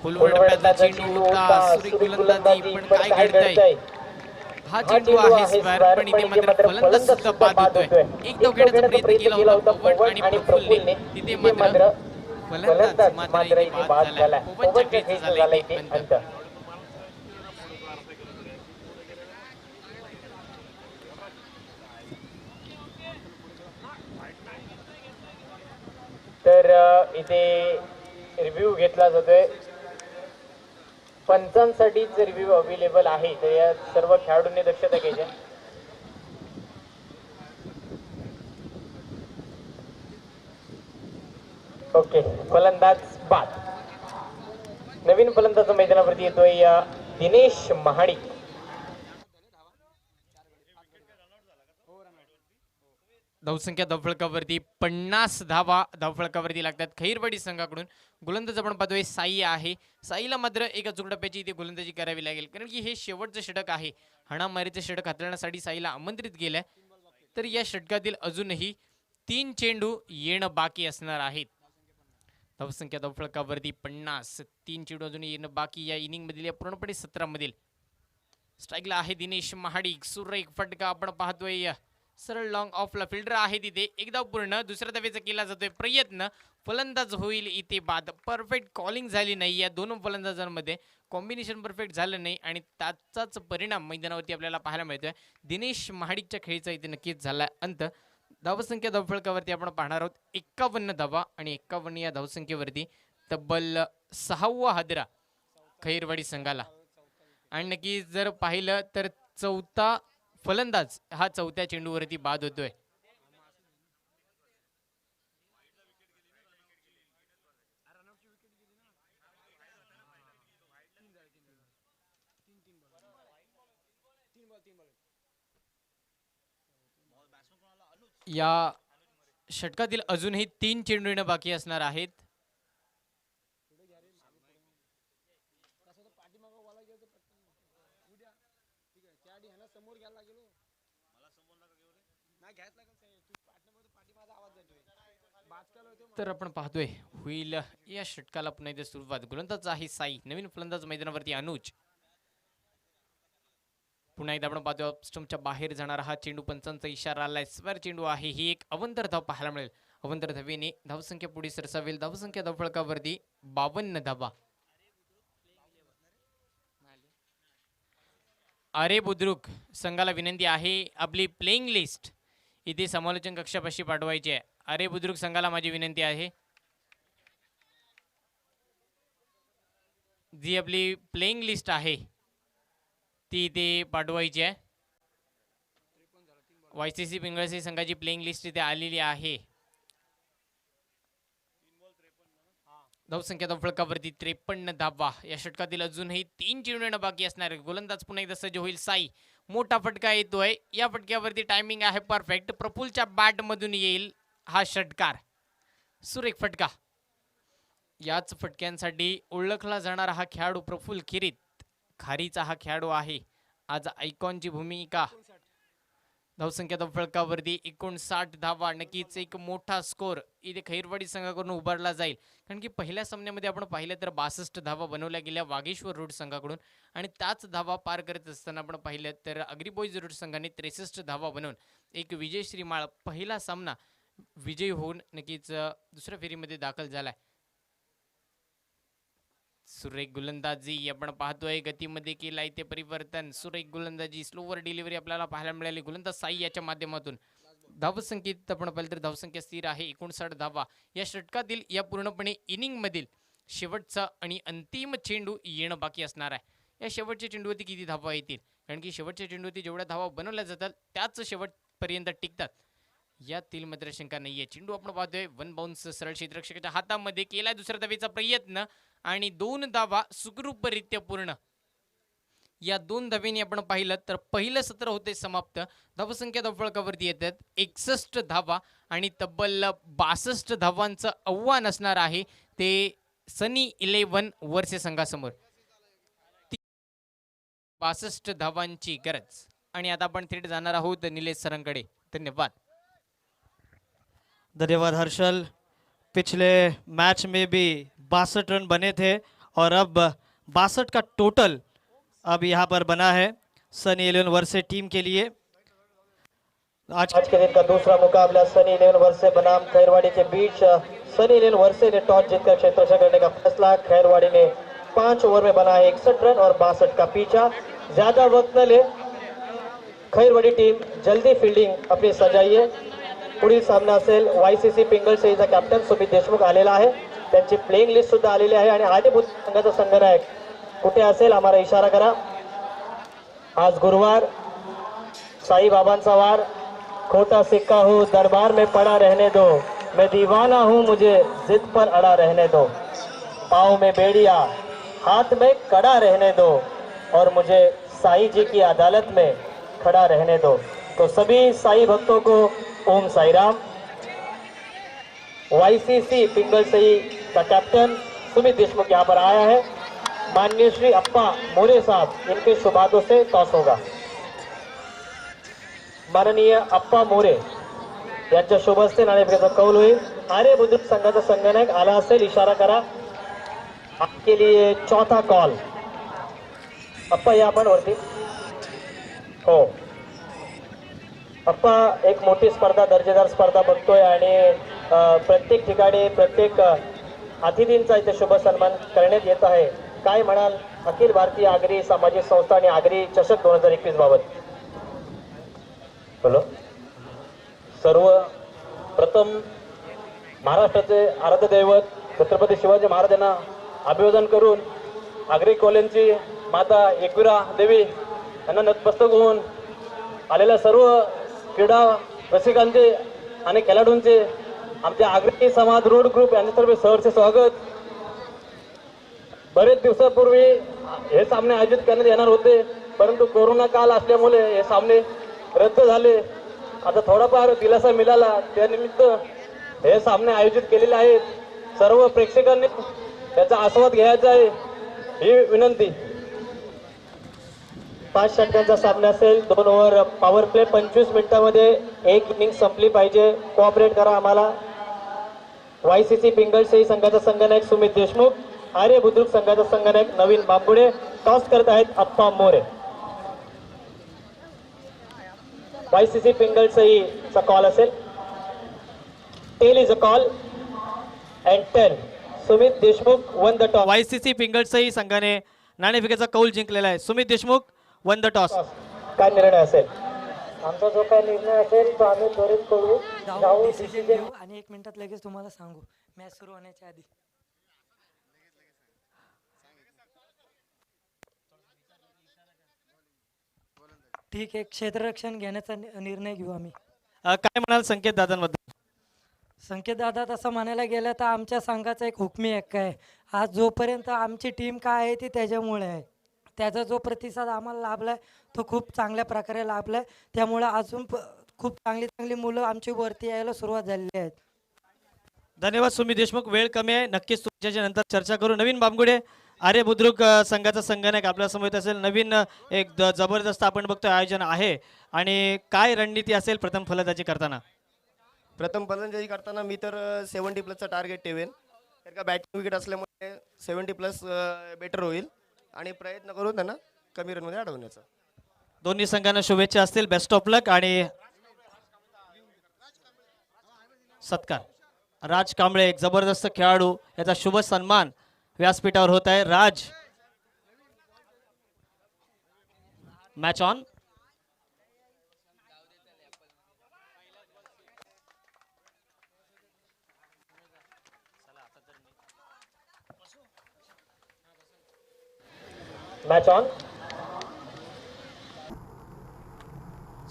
फुलवडप्याचा चेंडू होता सुरेख गोलंदाजी पण काय घडतंय हा चेंडू आहे स्क्वेअर पण इथे मात्र फलंदाज सुद्धा बाद होतोय एक डाव घेण्याचा प्रयत्न केला होता पवन आणि प्रफुल्लने तिथे मात्र फलंदाज मात्र इथे बाद झालाय पवनच्या खेळीचं झालंय इथे अंत. तर इथे रिव्ह्यू घेतला जातोय. पंचांसाठीच रिव्ह्यू अवेलेबल आहे तर या सर्व खेळाडूंनी दक्षता घ्यायची. ओके फलंदाज बाद. नवीन फलंदाज मैदानावरती येतोय दिनेश महाडिक. धावसंख्या धावफलकावरती 50 धावा धावफलकावरती लागतात खैरवाडी संघाकडून. गोलंदाज आपण पाहतोय साई आहे. साईला मात्र एका चुकडाप्याची इथे गोलंदाजी करावी लागेल कारण की हे शेवटचं षटक आहे. हाणामारीचं षटक हाताळण्यासाठी साईला आमंत्रित केलंय तर या षटकातील अजूनही 3 चेंडू येणं बाकी असणार आहेत. धावसंख्या धावफलकावरती 50 3 चेंडू अजून येणं बाकी या इनिंग मधील या पूर्णपणे 17 मधील. स्ट्राईकला आहे दिनेश महाडिक. सुरेख फटका आपण पाहतोय सरळ लॉंग ऑफला फिल्डर आहे तिथे. एक धाव पूर्ण. दुसऱ्या धावेचा केला जातोय प्रयत्न. फलंदाज होईल इथे बाद. परफेक्ट कॉलिंग झाली नाही या दोन फलंदाजांमध्ये. कॉम्बिनेशन परफेक्ट झालं नाही आणि त्याचाच परिणाम मैदानावरती आपल्याला पाहायला मिळतोय. दिनेश महाडिकच्या खेळीचा इथे नक्कीच झालाय अंत. धावसंख्या धावफलकावरती आपण पाहणार आहोत 51 धावा आणि 51 या धावसंख्येवरती तब्बल 6वा हादरा खैरवाडी संघाला. आणि नक्की जर पाहिलं तर चौथा फलंदाज हा चौथ्या चेंडूवरती बाद होतोय. या षटकातील अजूनही 3 चेंडू येणं बाकी असणार आहेत. तर आपण पाहतोय होईल या षटकाला पुन्हा एकदा सुरुवात. गोलंदाज आहे साई. नवीन फलंदाज मैदानावरती अनुज. पुन्हा एकदा आपण पाहतोय स्टंपच्या बाहेर जाणारा हा चेंडू. पंचांचा इशारा आलाय. स्क्वेअर चेंडू आहे. ही एक अवंतर धाव पाहायला मिळेल. अवंतर धावेने धावसंख्या पुढे सरसावेल. धावसंख्या धावफलकावरती 52 धावा. अरे बुद्रुक संघाला विनंती आहे आपली प्लेइंग लिस्ट इथे समालोचन कक्षापाशी पाठवायची आहे. अरे बुद्रुक संघाला माझी विनंती आहे जी आपली प्लेइंग लिस्ट आहे ती इथे पाठवायची आहे. वायसीसी पिंगळसी संघाची प्लेइंग लिस्ट इथे आलेली आहे. धावसंख्या धावफलकावरती 53 धावा. या षटकातील अजूनही 3 चेंडू येणं बाकी असणार आहे. गोलंदाज पुन्हा एकदा सज्ज होईल साई. मोठा फटका येतोय. या फटक्यावरती टायमिंग आहे परफेक्ट. प्रफुलच्या बॅट मधून येईल हा षटकार. सुरेख फटका. याच फटक्यांसाठी ओळखला जाणारा हा खेळाडू प्रफुल खिरीत खारीचा हा खेळाडू आहे. आज आयकॉनची भूमिका. धावसंख्या धावफलकावरती 59 धावा. नक्कीच एक मोठा स्कोर इथे खैरवाडी संघाकडून उभारला जाईल कारण की पहिल्या सामन्यामध्ये आपण पाहिलं तर 62 धावा बनवल्या गेल्या वागेश्वर रोड संघाकडून आणि त्याच धावा पार करत असताना आपण पाहिलं तर अग्रिबॉईज रोड संघाने 63 धावा बनवून एक विजय श्रीमाळ पहिला सामना विजयी होऊन नक्कीच दुसऱ्या फेरीमध्ये दाखल झालाय. सुरेख गोलंदाजी आपण पाहतोय. गतीमध्ये केला इथे परिवर्तन. सुरेख गोलंदाजी. स्लोवर डिलिव्हरी आपल्याला पाहायला मिळाली. गोलंदाज साई याच्या माध्यमातून. धावसंख्येत आपण पाहिलं तर धावसंख्या स्थिर आहे 59 धावा. या षटकातील या पूर्णपणे इनिंग मधील शेवटचा आणि अंतिम चेंडू येणं बाकी असणार आहे. या शेवटच्या चेंडूवरती किती धावा येतील कारण की शेवटच्या चेंडूवरती जेवढ्या धावा बनवल्या जातात त्याच शेवटपर्यंत टिकतात यातील मात्र शंका नाहीये. चेंडू आपण पाहतोय 1 बाउन्स सरळ क्षेत्ररक्षकाच्या हातामध्ये. केलाय दुसऱ्या धावेचा प्रयत्न आणि 2 धावा सुखरूपरित्या पूर्ण. या 2 धावेने आपण पाहिलं तर पहिलं सत्र होते समाप्त. धावसंख्या धावफलकावरती येतात 61 धावा आणि तब्बल 62 धावांचं आव्हान असणार आहे ते सनी 11 वर्से संघासमोर. 62 धावांची गरज. आणि आता आपण थेट जाणार आहोत निलेश सरांकडे. धन्यवाद. धन्यवाद हर्षल। पिछले मैच में भी 62 रन बने थे और अब 62 का टोटल अब यहाँ पर बना है सनी 11 वर्से टीम के लिए। आज के दिन का दूसरा मुकाबला सनी 11 वर्से बनाम खैरवाड़ी के बीच। सनी 11 वर्से ने टॉस जीतकर क्षेत्ररक्षण करने का फैसला। खैरवाड़ी ने 5 ओवर में बनाए 61 रन और 62 का पीछा। ज्यादा वक्त न ले, खैरवाड़ी टीम जल्दी फील्डिंग अपनी सजाइए। पुढील सामना असेल YCC पिंगळसईचा कॅप्टन सुमित देशमुख आलेला आहे, त्यांची प्लेइंग लिस्ट सुद्धा आलेली आहे आणि आदिभूत संघाचा संघनायक कुठे असेल आम्हाला इशारा करा। आज गुरुवार, साई बाबांचा वार, खोटा सिक्का हूँ दरबार में पड़ा रहने दो, मैं दीवाना हूँ मुझे जिद पर अड़ा रहने दो, पाँव में बेड़िया हाथ में कड़ा रहने दो और मुझे साई जी की अदालत में खड़ा रहने दो। तो सभी साई भक्तों को ओम साई राम। YCC पिंगळसई का कैप्टन सुमित देशमुख यहाँ पर आया है। माननीय श्री अप्पा मोरे साहब, इनके शुभ हाथों से टॉस होगा। माननीय अप्पा मोरे यांच्या शुभ हस्ते नाणेफेकीचा कौल होईल। आर्य बुद्रुक संघाचा संघनायक आला असेल इशारा करा। आपके लिए चौथा कॉल। अप्पा या आपण वरती हो। अप्पा एक मोठी स्पर्धा, दर्जेदार स्पर्धा बघतोय आणि प्रत्येक ठिकाणी प्रत्येक अतिथींचा इथे शुभ सन्मान करण्यात येत आहे। काय म्हणाल अखिल भारतीय आगरी सामाजिक संस्था आणि आगरी चषक 2021 बाबत? बोलो। सर्व प्रथम महाराष्ट्राचे आराध्य दैवत छत्रपती शिवाजी महाराजांना अभिवादन करून आगरी कॉलेजची माता एकविरा देवी यांना नतमस्तक होऊन आलेल्या सर्व क्रीडा रसिकांचे आणि खेळाडूंचे आमच्या आगरी समाज रोड ग्रुप यांच्यातर्फे सहर्ष स्वागत। बरेच दिवसापूर्वी हे सामने आयोजित करण्यात येणार होते, परंतु कोरोना काल असल्यामुळे हे सामने रद्द झाले। आता थोडाफार दिलासा मिळाला, त्यानिमित्त हे सामने आयोजित केलेले आहेत। सर्व प्रेक्षकांनी त्याचा आस्वाद घ्यायचा आहे ही विनंती। 5 षटकांचा सामना असेल, 2 ओव्हर पॉवर प्ले, 25 मिनिटांमध्ये एक इनिंग संपली पाहिजे। कोऑपरेट करा आम्हाला। YCC पिंगळसई संघाचा संघनायक सुमित देशमुख, आर्य बुद्रुक संघाचा संघनायक नवीन बांबुडे। टॉस करत आहेत अप्पा मोरे। YCC पिंगळसईचा कॉल असेल। Tail is a call and 10 Sumit Deshmukh won the toss. YCC पिंगळसई संघाने नाणेफेकीचा कौल जिंकलेला आहे। Sumit Deshmukh won the toss. काय निर्णय असेल? आमचा जो काय निर्णय असेल तो आम्ही त्वरित करू, जाऊ डिसिजन घेऊ आणि 1 मिनिटात लगेच तुम्हाला सांगू मॅच सुरू होण्याच्या आधी। ठीक आहे, क्षेत्ररक्षण घेण्याचा निर्णय घेऊ आम्ही। काय म्हणाल संकेत दादांबद्दल? संकेत दादा, तसं म्हणायला गेलं तर आमच्या संघाचा एक हुकमी हक्क आहे। आज जोपर्यंत आमची टीम काय आहे ती त्याच्यामुळे आहे। त्याचा जो प्रतिसाद आम्हाला लाभला आहे तो खूप चांगल्या प्रकारे लाभला आहे। त्यामुळे अजून खूप चांगली मुलं आमची वरती यायला सुरुवात झालेली आहेत। धन्यवाद सुमित देशमुख। वेळ कमी आहे, नक्कीच तुमच्याच्या नंतर चर्चा करू। नवीन बांबगुडे, आर्य बुद्रुक संघाचा संघनायक आपल्या समोर असेल। नवीन एक जबरदस्त आपण बघतोय आयोजन आहे आणि काय रणनीती असेल प्रथम फलंदाजी करताना? प्रथम फलंदाजी करताना मी तर 70+ टार्गेट ठेवेन, कारण का बॅटिंग विकेट असल्यामुळे 70+ बेटर होईल आणि प्रयत्न करू त्यांना कमी रनमध्ये अडवण्याचा। दोन्ही संघांना शुभेच्छा असतील, बेस्ट ऑफ लक आणि सत्कार। राज कांबळे एक जबरदस्त खेळाडू, याचा शुभ सन्मान व्यासपीठावर होत आहे। राज, मॅच ऑन। Match on.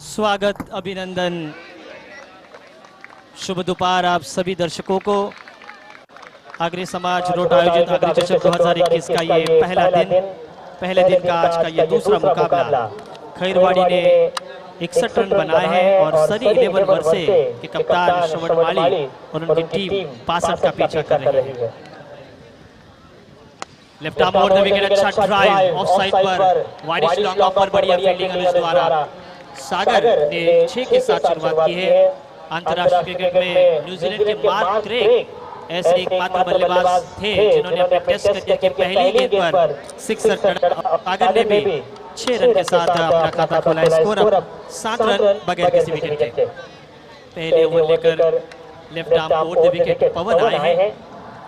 स्वागत, अभिनंदन, शुभ दोपहर आप सभी दर्शकों को। आगरी समाज रोड आयोजित आगरी चषक 2021 का ये पहले दिन का आज का ये दूसरा मुकाबला। खैरवाड़ी ने 61 रन बनाए हैं और सनी 11 वर्से के कप्तान श्रवण माली और उनकी टीम 65 का पीछा कर रही है। Left arm over the wicket, अच्छा ड्राइव ऑफ साइड पर, वाइड लॉन्ग ऑफ पर बढ़िया फील्डिंग अनुज द्वारा। सागर ने 6 के साथ शुरुआत की है अंतर्राष्ट्रीय क्रिकेट में न्यूजीलैंड के मार्क क्रेग ऐसे एकमात्र बल्लेबाज थे जिन्होंने अपने टेस्ट करियर की पहली गेंद पर सिक्सर कड़ा। सागर ने भी 6 रन के साथ अपना खाता खोला। स्कोर अब 7 रन बगैर किसी विकेट के। पहले ओवर लेकर left arm over the wicket Pawan आए हैं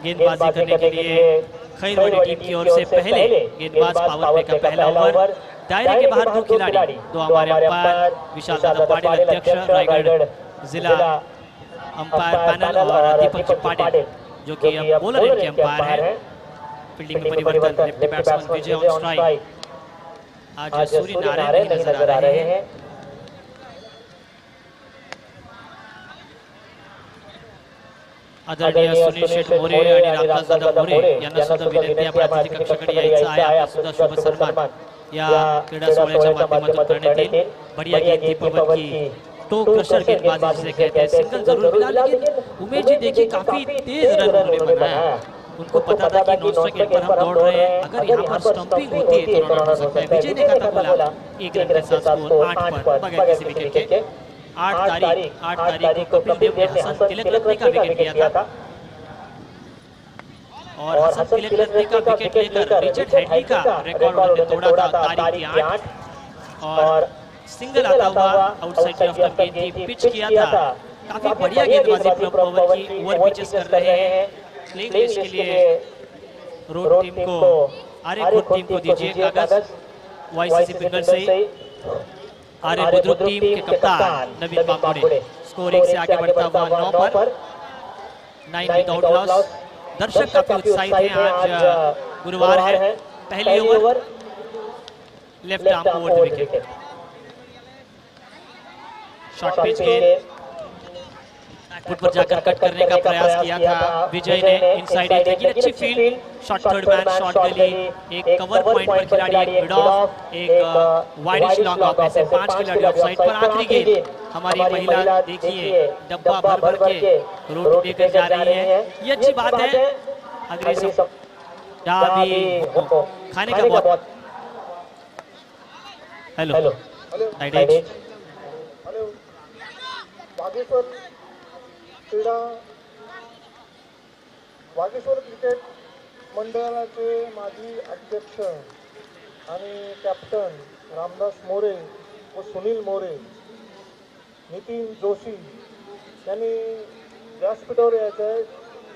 गेंदबाजी करने के लिए। खैरवाड़ी टीम की ओर से पहले गेंदबाज पावर प्ले का पहला ओवर। दायरे के बाहर 2 खिलाड़ी, 2 हमारे अंपायर विशाल दादा पाटिल अध्यक्ष रायगढ़ जिला अंपायर पैनल और दीपक जी पाटिल जो कि अब बॉलर इनके अंपायर हैं। फील्डिंग में परिवर्तन, lefty batsman Vijay on strike. आज सूर्य नारायण नहीं नजर आ रहे हैं। आदरणीय सुनील शेठ मोरे आणि रामदासदादा मोरे यांना सुद्धा विनंती आहे प्रातिनिधिक कक्षाकडे यायचं आहे। आपला सुद्धा शुभ सन्मान या क्रीडा सोहळ्याच्या माध्यमातून करण्यात येईल। बढ़िया गेंद थी पवन की, टो क्रशर गेंदबाजी जिसे कहते हैं। सिंगल जरूर मिला लेकिन उमेश जी देखिए काफी तेज रन उन्होंने बनाया। उनको पता था कि नॉन स्ट्राइक गेंद पर हम दौड़ रहे हैं, अगर यहाँ पर स्टंपिंग होती है तो रन हो सकता है। विजय ने खाता बोला 1 रन के साथ स्कोर 8 पर बगैर किसी विकेट के। 8 तारीख को कपिल देव ने हसन तिलक रत्ने का विकेट लिया था और हसन तिलक रत्ने का विकेट लेकर रिचर्ड हेडली का रिकॉर्ड उन्होंने तोड़ा था तारीख की 8 और सिंगल आता हुआ आउटसाइड ऑफ द गेंद की पिच किया था। काफी बढ़िया गेंदबाजी पवन की, ओवर पिचेस कर रहे हैं। प्लेइंग लिस्ट के लिए रोड टीम को आर्य टीम को दीजिए कागज। वाईसीसी पिंगल से आर्य बुद्रुक टीम के कप्तान नवीन बांगुड़े। स्कोर 1 से आगे बढ़ता हुआ 9 पर 9 विदाउट लॉस। दर्शक काफी उत्साहित हैं। आज गुरुवार है। पहली over left arm over the wicket. Short pitch गेंद फुट पर जाकर कट करने का प्रयास किया था विजय ने। इनसाइड एज लेकिन अच्छी field, shot third man, shot gully, एक कवर पॉइंट पर खिलाड़ी, एक मिड ऑफ, एक वाइडिश लॉन्ग ऑफ। ऐसे 5 खिलाड़ी ऑफसाइड पर। आखिरी गेंद हमारी महिला देखिए डब्बा भर भर के रोड लेकर जा रही है। ये अच्छी बात है। अग्रेसिव खाने का बहुत। हेलो राइट एज क्रीडा वागेश्वर क्रिकेट मंडळाचे माजी अध्यक्ष आणि कॅप्टन रामदास मोरे व सुनील मोरे, नितीन जोशी यांनी व्यासपीठावर यायचं आहे।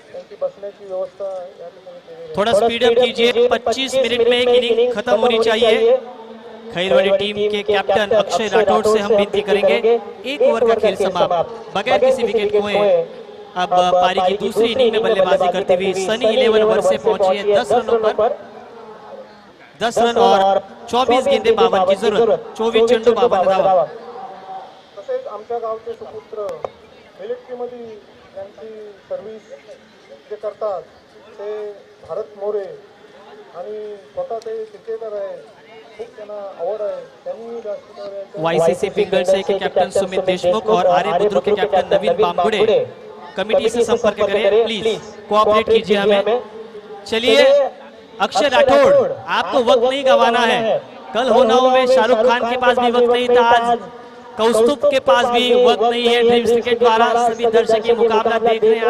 त्यांची बसण्याची व्यवस्था या ठिकाणी केलेली आहे। थोड़ा स्पीड अप कीजिए। 25 मिनट में एक इनिंग खत्म होनी चाहिए। खैरवाड़ी टीम के कैप्टन अक्षय राठौड़ से हम विनती करेंगे 1 ओवर का खेल समाप्त बगैर किसी विकेट खोए। अब पारी की दूसरी इनिंग में बल्लेबाजी करते हुए सनी 11 ओवर से पहुंची है 10 रनों पर। 10 रन और 24 गेंदे 52 की जरूरत। 24 चेंडू 52 धावा। तसेच आमच्या गावचे सुपुत्र मिलिटरीमध्ये यांची सर्व्हिस जे करतात ते भारत मोरे आणि स्वतः ते क्रिकेटर आहे। वाईसीसी पिंगल से के कैप्टन सुमित देशमुख और आर्य बुद्रुक के कैप्टन नवीन बांगुड़े कमेटी से संपर्क करें। प्लीज कोऑपरेट कीजिए हमें। चलिए अक्षय राठौड़, आपको वक्त नहीं गंवाना है। कल होनाओ में शाहरुख खान के पास भी वक्त नहीं था, आज कौस्तुभ के पास भी वक्त नहीं है। ड्रीम्स क्रिकेट द्वारा सभी दर्शक ये मुकाबला देख रहे हैं।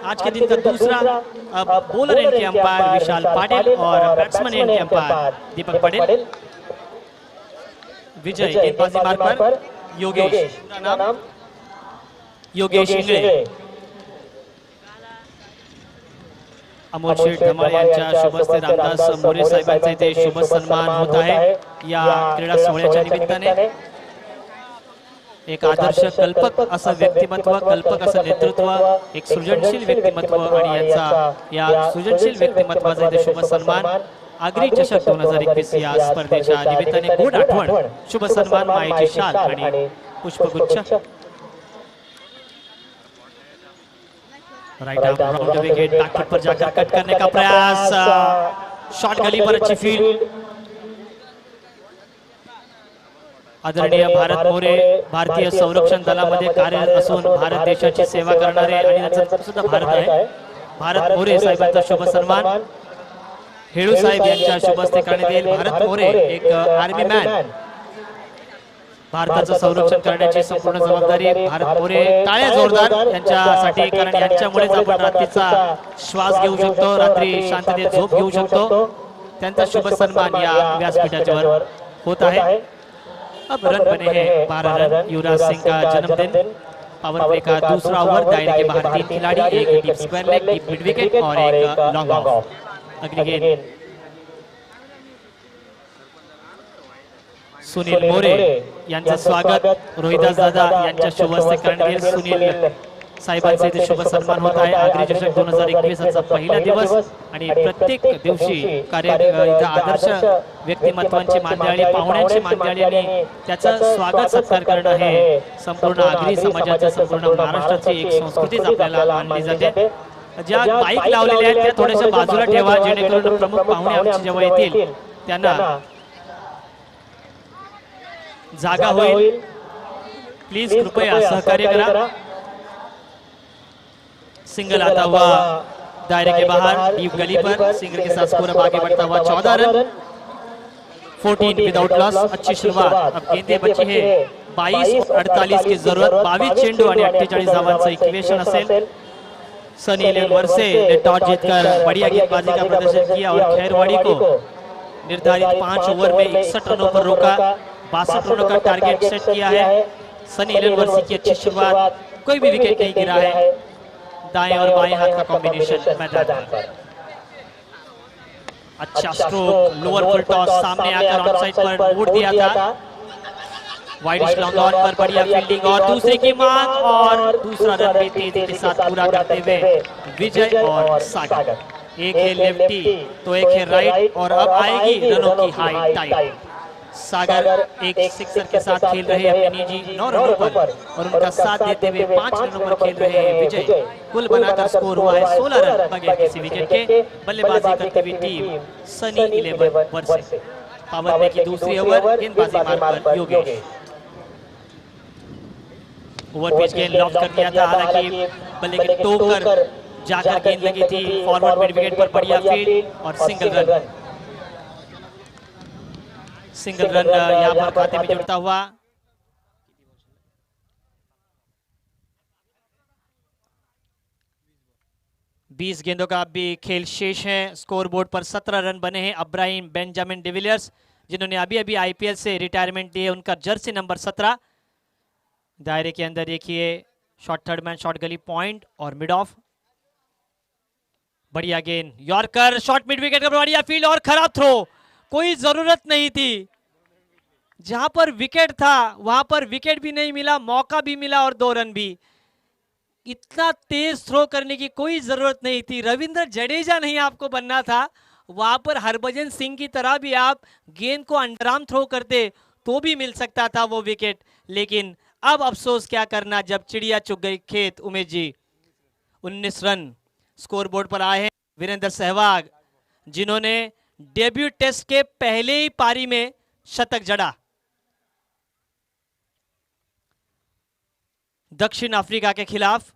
आज के दिन का दूसरा बॉलर इनके अंपायर विशाल पाटिल और बैट्समैन इनके अंपायर दीपक पटेल। विजय गेंदबाजी मार्ग पर योगेश, नाम योगेश इंगळे। अमोल शेठ धमाळे यांच्या शुभ हस्ते रामदास मोरे साहेबांचा इथे शुभ सन्मान होता है या क्रीडा सोहळ्याच्या निमित्ताने। एक आदर्श कल्पक असं व्यक्तिमत्व, कल्पक असं नेतृत्व, एक सृजनशील व्यक्तिमत्व आणि यांचा या सृजनशील व्यक्तिमत्वाचा इथे शुभ सन्मान। आगरी चषक 2021 या स्पर्धेच्या निमित्ताने गोड आठवण, शुभ सन्मान, मायेची शाल आणि पुष्पगुच्छ। Right arm round wicket, back foot पर जाकर कट करने का प्रयास, शॉट गली पर अच्छी फील्ड। आदरणीय भारत मोरे भारतीय संरक्षण दलामध्ये कार्यरत असून भारत देशाची सेवा करणारे आणि त्याचा सुद्धा भारत आहे। भारत मोरे साहेबांचा शुभ सन्मान हेळू साहेब यांच्या शुभ हस्ते करण्यात येईल। भारत मोरे एक आर्मी मॅन भारताचं संरक्षण करण्याची संपूर्ण जबाबदारी भारत मोरे. टाळ्या जोरदार यांच्यासाठी, कारण यांच्यामुळेच आपण रात्रीचा श्वास घेऊ शकतो, रात्री शांततेत झोप घेऊ शकतो. त्यांचा शुभ सन्मान या व्यासपीठावर होत है. अब रन बने हैं 12 रन. युवराज सिंह का जन्मदिन. पावर प्ले का दूसरा ओवर. दायरे के बाहर 3 खिलाड़ी, एक deep square leg, deep mid wicket और एक लॉन्ग ऑफ. अगली गेंद सुनील मोरे यांचं स्वागत. रोहिदास दादा यांच्या शुभ हस्ते करण्यात येईल. सुनील साहेबांचे इथे शुभ सन्मान होत आहे. आगरी चषक 2021 चा पहिला दिवस आणि प्रत्येक दिवशी आदर्श व्यक्तिमत्वांची मांदियाळी, पाहुण्यांची मांदियाळी आणि त्याचं स्वागत सत्कार करणं हे संपूर्ण आगरी समाजाचं, संपूर्ण महाराष्ट्राची एक संस्कृतीच आपल्याला मानली जाते. ज्या बाईक लावलेल्या आहेत त्या थोड्याशा बाजूला ठेवा, जेणेकरून प्रमुख पाहुणे आमचे जेव्हा येतील त्यांना जागा होईल. प्लीज कृपया सहकार्य करा. सिंगल आता हुआ दायरे के बाहर, डीप गली पर. सिंगल के साथ स्कोर अब आगे बढ़ता हुआ 14 रन, 14 विदाउट लॉस. अच्छी शुरुआत. अब गेंदे बची है 22 और 48 की जरूरत. 22 चेंडू आणि 48 धावांचं इक्वेशन असेल. सनी लेवर से टॉस जीतकर बढ़िया गेंदबाजी का प्रदर्शन किया और खैरवाड़ी को निर्धारित 5 ओवर में 61 रनों पर रोका. 62 रनों का टारगेट सेट किया है. सनी लेवर की अच्छी शुरुआत. कोई भी विकेट नहीं गिरा है. दाएं और बाएं हाथ का कॉम्बिनेशन मैदान पर. अच्छा स्ट्रोक. लोअर फुल टॉस सामने आकर ऑन साइड पर मोड़ दिया था. वाइडिश लॉन्ग ऑन पर बढ़िया फील्डिंग और दूसरे की मांग और दूसरा रन भी तेजी के साथ पूरा करते हुए विजय और सागर. एक है लेफ्टी तो एक है राइट और अब आएगी रनों की हाई टाइड. सागर एक सिक्सर के साथ खेल रहे हैं अपने निजी 9 रनों पर और उनका साथ देते हुए 5 रनों पर खेल रहे हैं विजय. कुल बनाकर स्कोर हुआ है 16 रन बगैर किसी विकेट के. बल्लेबाजी करती हुई टीम सनी 11 वर्सेस. पावर प्ले की दूसरी ओवर. गेंदबाजी मार्ग पर योगेश. ओवर पिच गेंद लॉक कर दिया था, हालांकि बल्ले के टोक कर जाकर गेंद लगी थी फॉरवर्ड मिड विकेट पर. बढ़िया फील्ड और सिंगल रन. सिंगल रन यहाँ पर खाते में जुड़ता हुआ. बीस गेंदों का भी खेल शेष है. स्कोर बोर्ड पर 17 रन बने हैं. अब्राहिम बेंजामिन डिविलियर्स जिन्होंने अभी अभी आईपीएल से रिटायरमेंट लिए, उनका जर्सी नंबर 17. दायरे के अंदर देखिए शॉट थर्ड मैन, शॉट गली पॉइंट और मिड ऑफ. बढ़िया गेंद यॉर्कर, शॉट मिड विकेट का बढ़िया फील्ड और खराब थ्रो. कोई जरूरत नहीं थी. जहां पर विकेट था वहां पर विकेट भी नहीं मिला, मौका भी मिला और 2 रन भी. इतना तेज थ्रो करने की कोई जरूरत नहीं थी. रविंद्र जडेजा नहीं आपको बनना था. वहां पर हरभजन सिंह की तरह भी आप गेंद को अंडरआर्म थ्रो करते तो भी मिल सकता था वो विकेट. लेकिन अब अफसोस क्या करना जब चिड़िया चुग गई खेत. Umesh ji 19 run score board पर आए हैं. वीरेंद्र सहवाग जिन्होंने डेब्यू टेस्ट के पहले ही पारी में शतक जड़ा. दक्षिण अफ्रीका के खिलाफ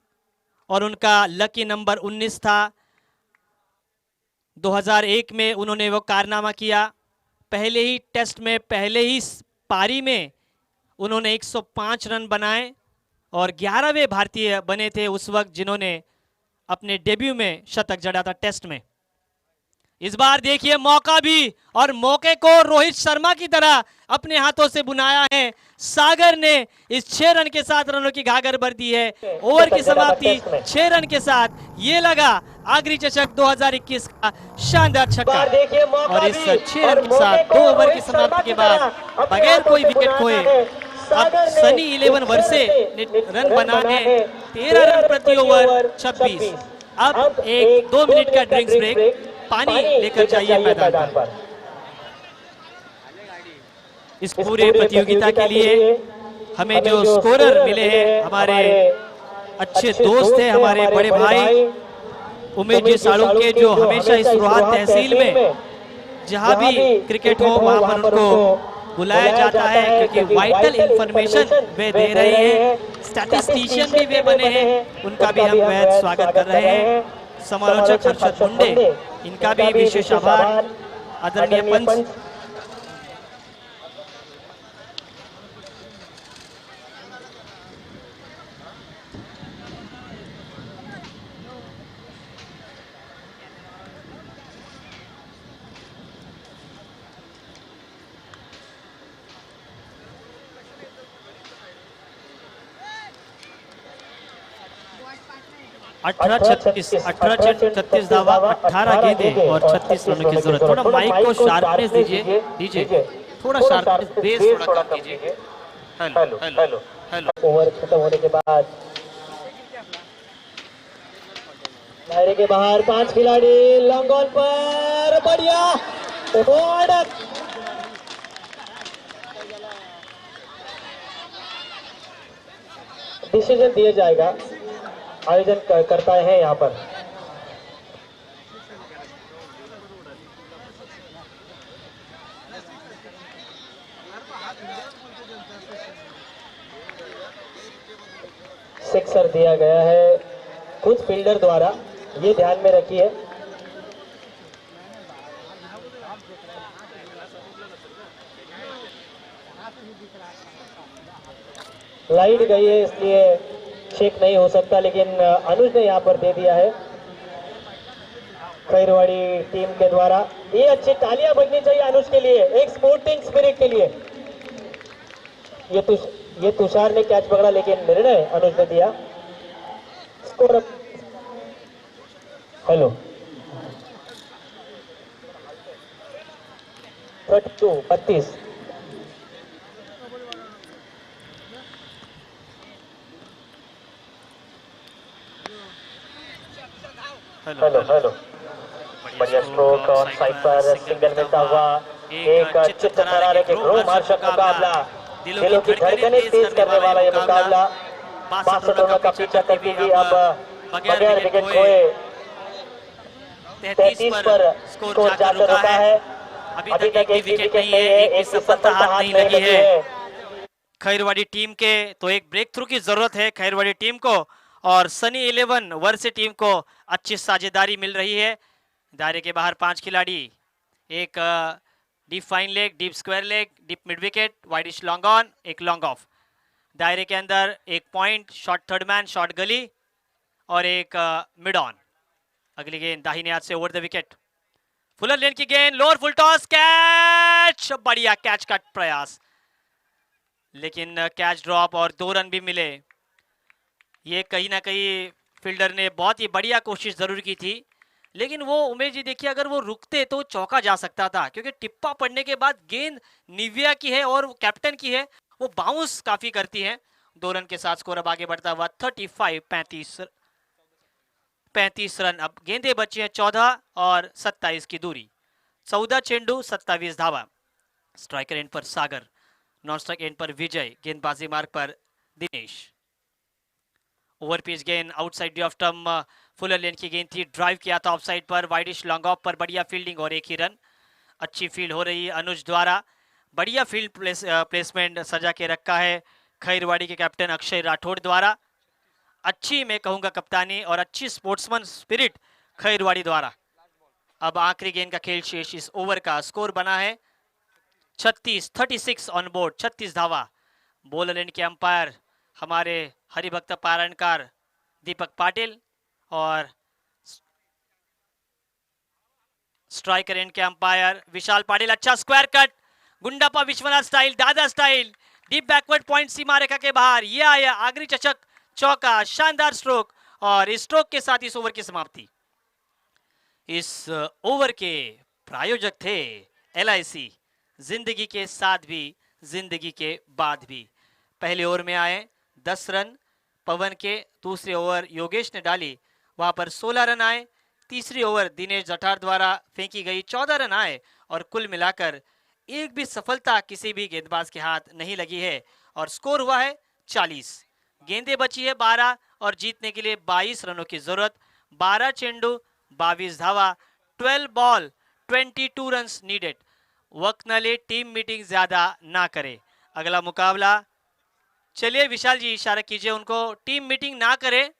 और उनका लकी नंबर 19 था. 2001 में उन्होंने वो कारनामा किया. पहले ही टेस्ट में, पहले ही पारी में उन्होंने 105 रन बनाए और 11वें भारतीय बने थे उस वक्त जिन्होंने अपने डेब्यू में शतक जड़ा था टेस्ट में. इस बार देखिए मौका भी, और मौके को रोहित शर्मा की तरह अपने हाथों से बुनाया है. सागर ने इस 6 रन के साथ रनों की घाघर भर दी है. ओवर की समाप्ति 6 रन के साथ. ये लगा आगरी चषक 2021 का शानदार छक्का. और इस 6 रन के साथ 2 ओवर की समाप्ति के बाद बगैर कोई विकेट खोए अब सनी 11 वर्षे रन बनाने 13 रन प्रति ओवर 26. अब एक 2 मिनट का ड्रिंक्स ब्रेक. पानी लेकर जाइए मैदान पर. इस पूरे प्रतियोगिता के लिए हमें जो स्कोरर मिले हैं, हमारे अच्छे दोस्त हैं, हमारे बड़े भाई उमेश जी साळुंके, जो हमेशा इस रोहत तहसील में जहां भी क्रिकेट हो वहां पर उनको बुलाया जाता है, क्योंकि वाइटल इंफॉर्मेशन वे दे रहे हैं. स्टैटिस्टिशियन भी वे बने हैं, उनका भी हम बेहद स्वागत कर रहे हैं. समालोचक हर्षद मुंडे, इनका भी विशेष आभार. आदरणीय पंच 18-36 18 चेंडू 36 धावा 18 गेंदे और 36 रनों की जरूरत। थोड़ा माइक को शार्पनेस दीजिए थोड़ा शार्पनेस बेस थोड़ा कम कीजिए। Hello hello hello. ओवर खत्म होने के बाद दायरे के बाहर 5 खिलाड़ी लॉन्ग ऑन पर बढ़िया ओवर डिसीजन दिया जाएगा। आयोजन करता है यहाँ पर सिक्सर दिया गया है कुछ फील्डर द्वारा, ये ध्यान में रखिए। लाइट गई है इसलिए चेक नहीं हो सकता, लेकिन अनुज ने यहाँ पर दे दिया है खैरवाड़ी टीम के द्वारा। ये अच्छी तालियां बजनी चाहिए अनुज के लिए, एक स्पोर्टिंग स्पिरिट के लिए। ये तुषार ने कैच पकड़ा लेकिन निर्णय अनुज ने दिया। Score hello 32 hello hello. बढ़िया स्ट्रोक और साइड पर सिंगल मिलता हुआ एक चित्तनारा के रोमांचक मुकाबला, दिलों की धड़कनें तेज करने वाला ये मुकाबला 62 रनों का पीछा करती हुई अब बगैर विकेट खोए 33 पर स्कोर जाकर रुका है। अभी तक एक भी विकेट नहीं है, एक भी सफलता हाथ नहीं लगी है खैरवाड़ी टीम के। तो एक ब्रेक थ्रू की जरूरत है खैरवाड़ी टीम को और सनी 11 वर्से टीम को अच्छी साझेदारी मिल रही है। दायरे के बाहर 5 खिलाड़ी, एक deep fine leg, deep square leg, deep mid wicket, widish long on, एक लॉन्ग ऑफ। दायरे के अंदर एक point, short third man, short gully और एक मिड ऑन। अगली गेंद दाहिने हाथ से over the wicket. Fuller length की गेंद, लोअर फुल टॉस, कैच, बढ़िया कैच का प्रयास, लेकिन कैच ड्रॉप और 2 रन भी मिले। ये कहीं ना कहीं फील्डर ने बहुत ही बढ़िया कोशिश जरूर की थी, लेकिन वो उमेश जी देखिए अगर वो रुकते तो चौका जा सकता था, क्योंकि टिप्पा पड़ने के बाद गेंद निविया की है और कैप्टन की है, वो बाउंस काफी करती है। 2 रन के साथ स्कोर अब आगे बढ़ता हुआ 35 रन। अब गेंदे बची हैं 14 और 27 की दूरी। 14 चेंडू 27 धावा। स्ट्राइकर एंड पर सागर, नॉन स्ट्राइक एंड पर विजय, गेंदबाजी मार्ग पर दिनेश। ओवर पिच गेंद outside the off term, fuller length की गेंद थी, ड्राइव किया था ऑफ साइड पर, वाइडिश लॉन्ग ऑफ पर, बढ़िया फील्डिंग और एक ही रन। अच्छी फील्ड हो रही है अनुज द्वारा, बढ़िया फील्ड प्लेसमेंट सजा के रखा है खैरवाड़ी के कैप्टन अक्षय राठौड़ द्वारा। अच्छी मैं कहूंगा कप्तानी और अच्छी स्पोर्ट्समैन स्पिरिट खैरवाड़ी द्वारा। अब आखिरी गेंद का खेल शेष इस ओवर का। स्कोर बना है 36 ऑन बोर्ड, 36 धावा। बॉलर एंड के अंपायर हमारे हरिभक्त पारणकार दीपक पाटिल और स्ट्राइकर एंड के अंपायर विशाल पाटिल। अच्छा स्क्वायर कट, गुंडापा विश्वनाथ स्टाइल, दादा स्टाइल, डीप बैकवर्ड पॉइंट सीमा रेखा के बाहर, ये आया आगरी चचक चौका, शानदार स्ट्रोक और इस स्ट्रोक के साथ इस ओवर की समाप्ति। इस ओवर के प्रायोजक थे LIC, जिंदगी के साथ भी जिंदगी के बाद भी। पहले ओवर में आए 10 रन पवन के, दूसरे ओवर योगेश ने डाली, वहां पर 16 रन आए। तीसरी ओवर दिनेश जठार द्वारा फेंकी गई 14 रन आए और कुल मिलाकर एक भी सफलता किसी भी गेंदबाज के हाथ नहीं लगी है और स्कोर हुआ है 40। गेंदें बची है 12 और जीतने के लिए 22 रनों की जरूरत। 12 चेंडू 22 धावा, 12 बॉल 22 रन्स नीडेड। वक्त न ले, टीम मीटिंग ज्यादा ना करे। अगला मुकाबला, चलिए विशाल जी इशारा कीजिए उनको, टीम मीटिंग ना करे।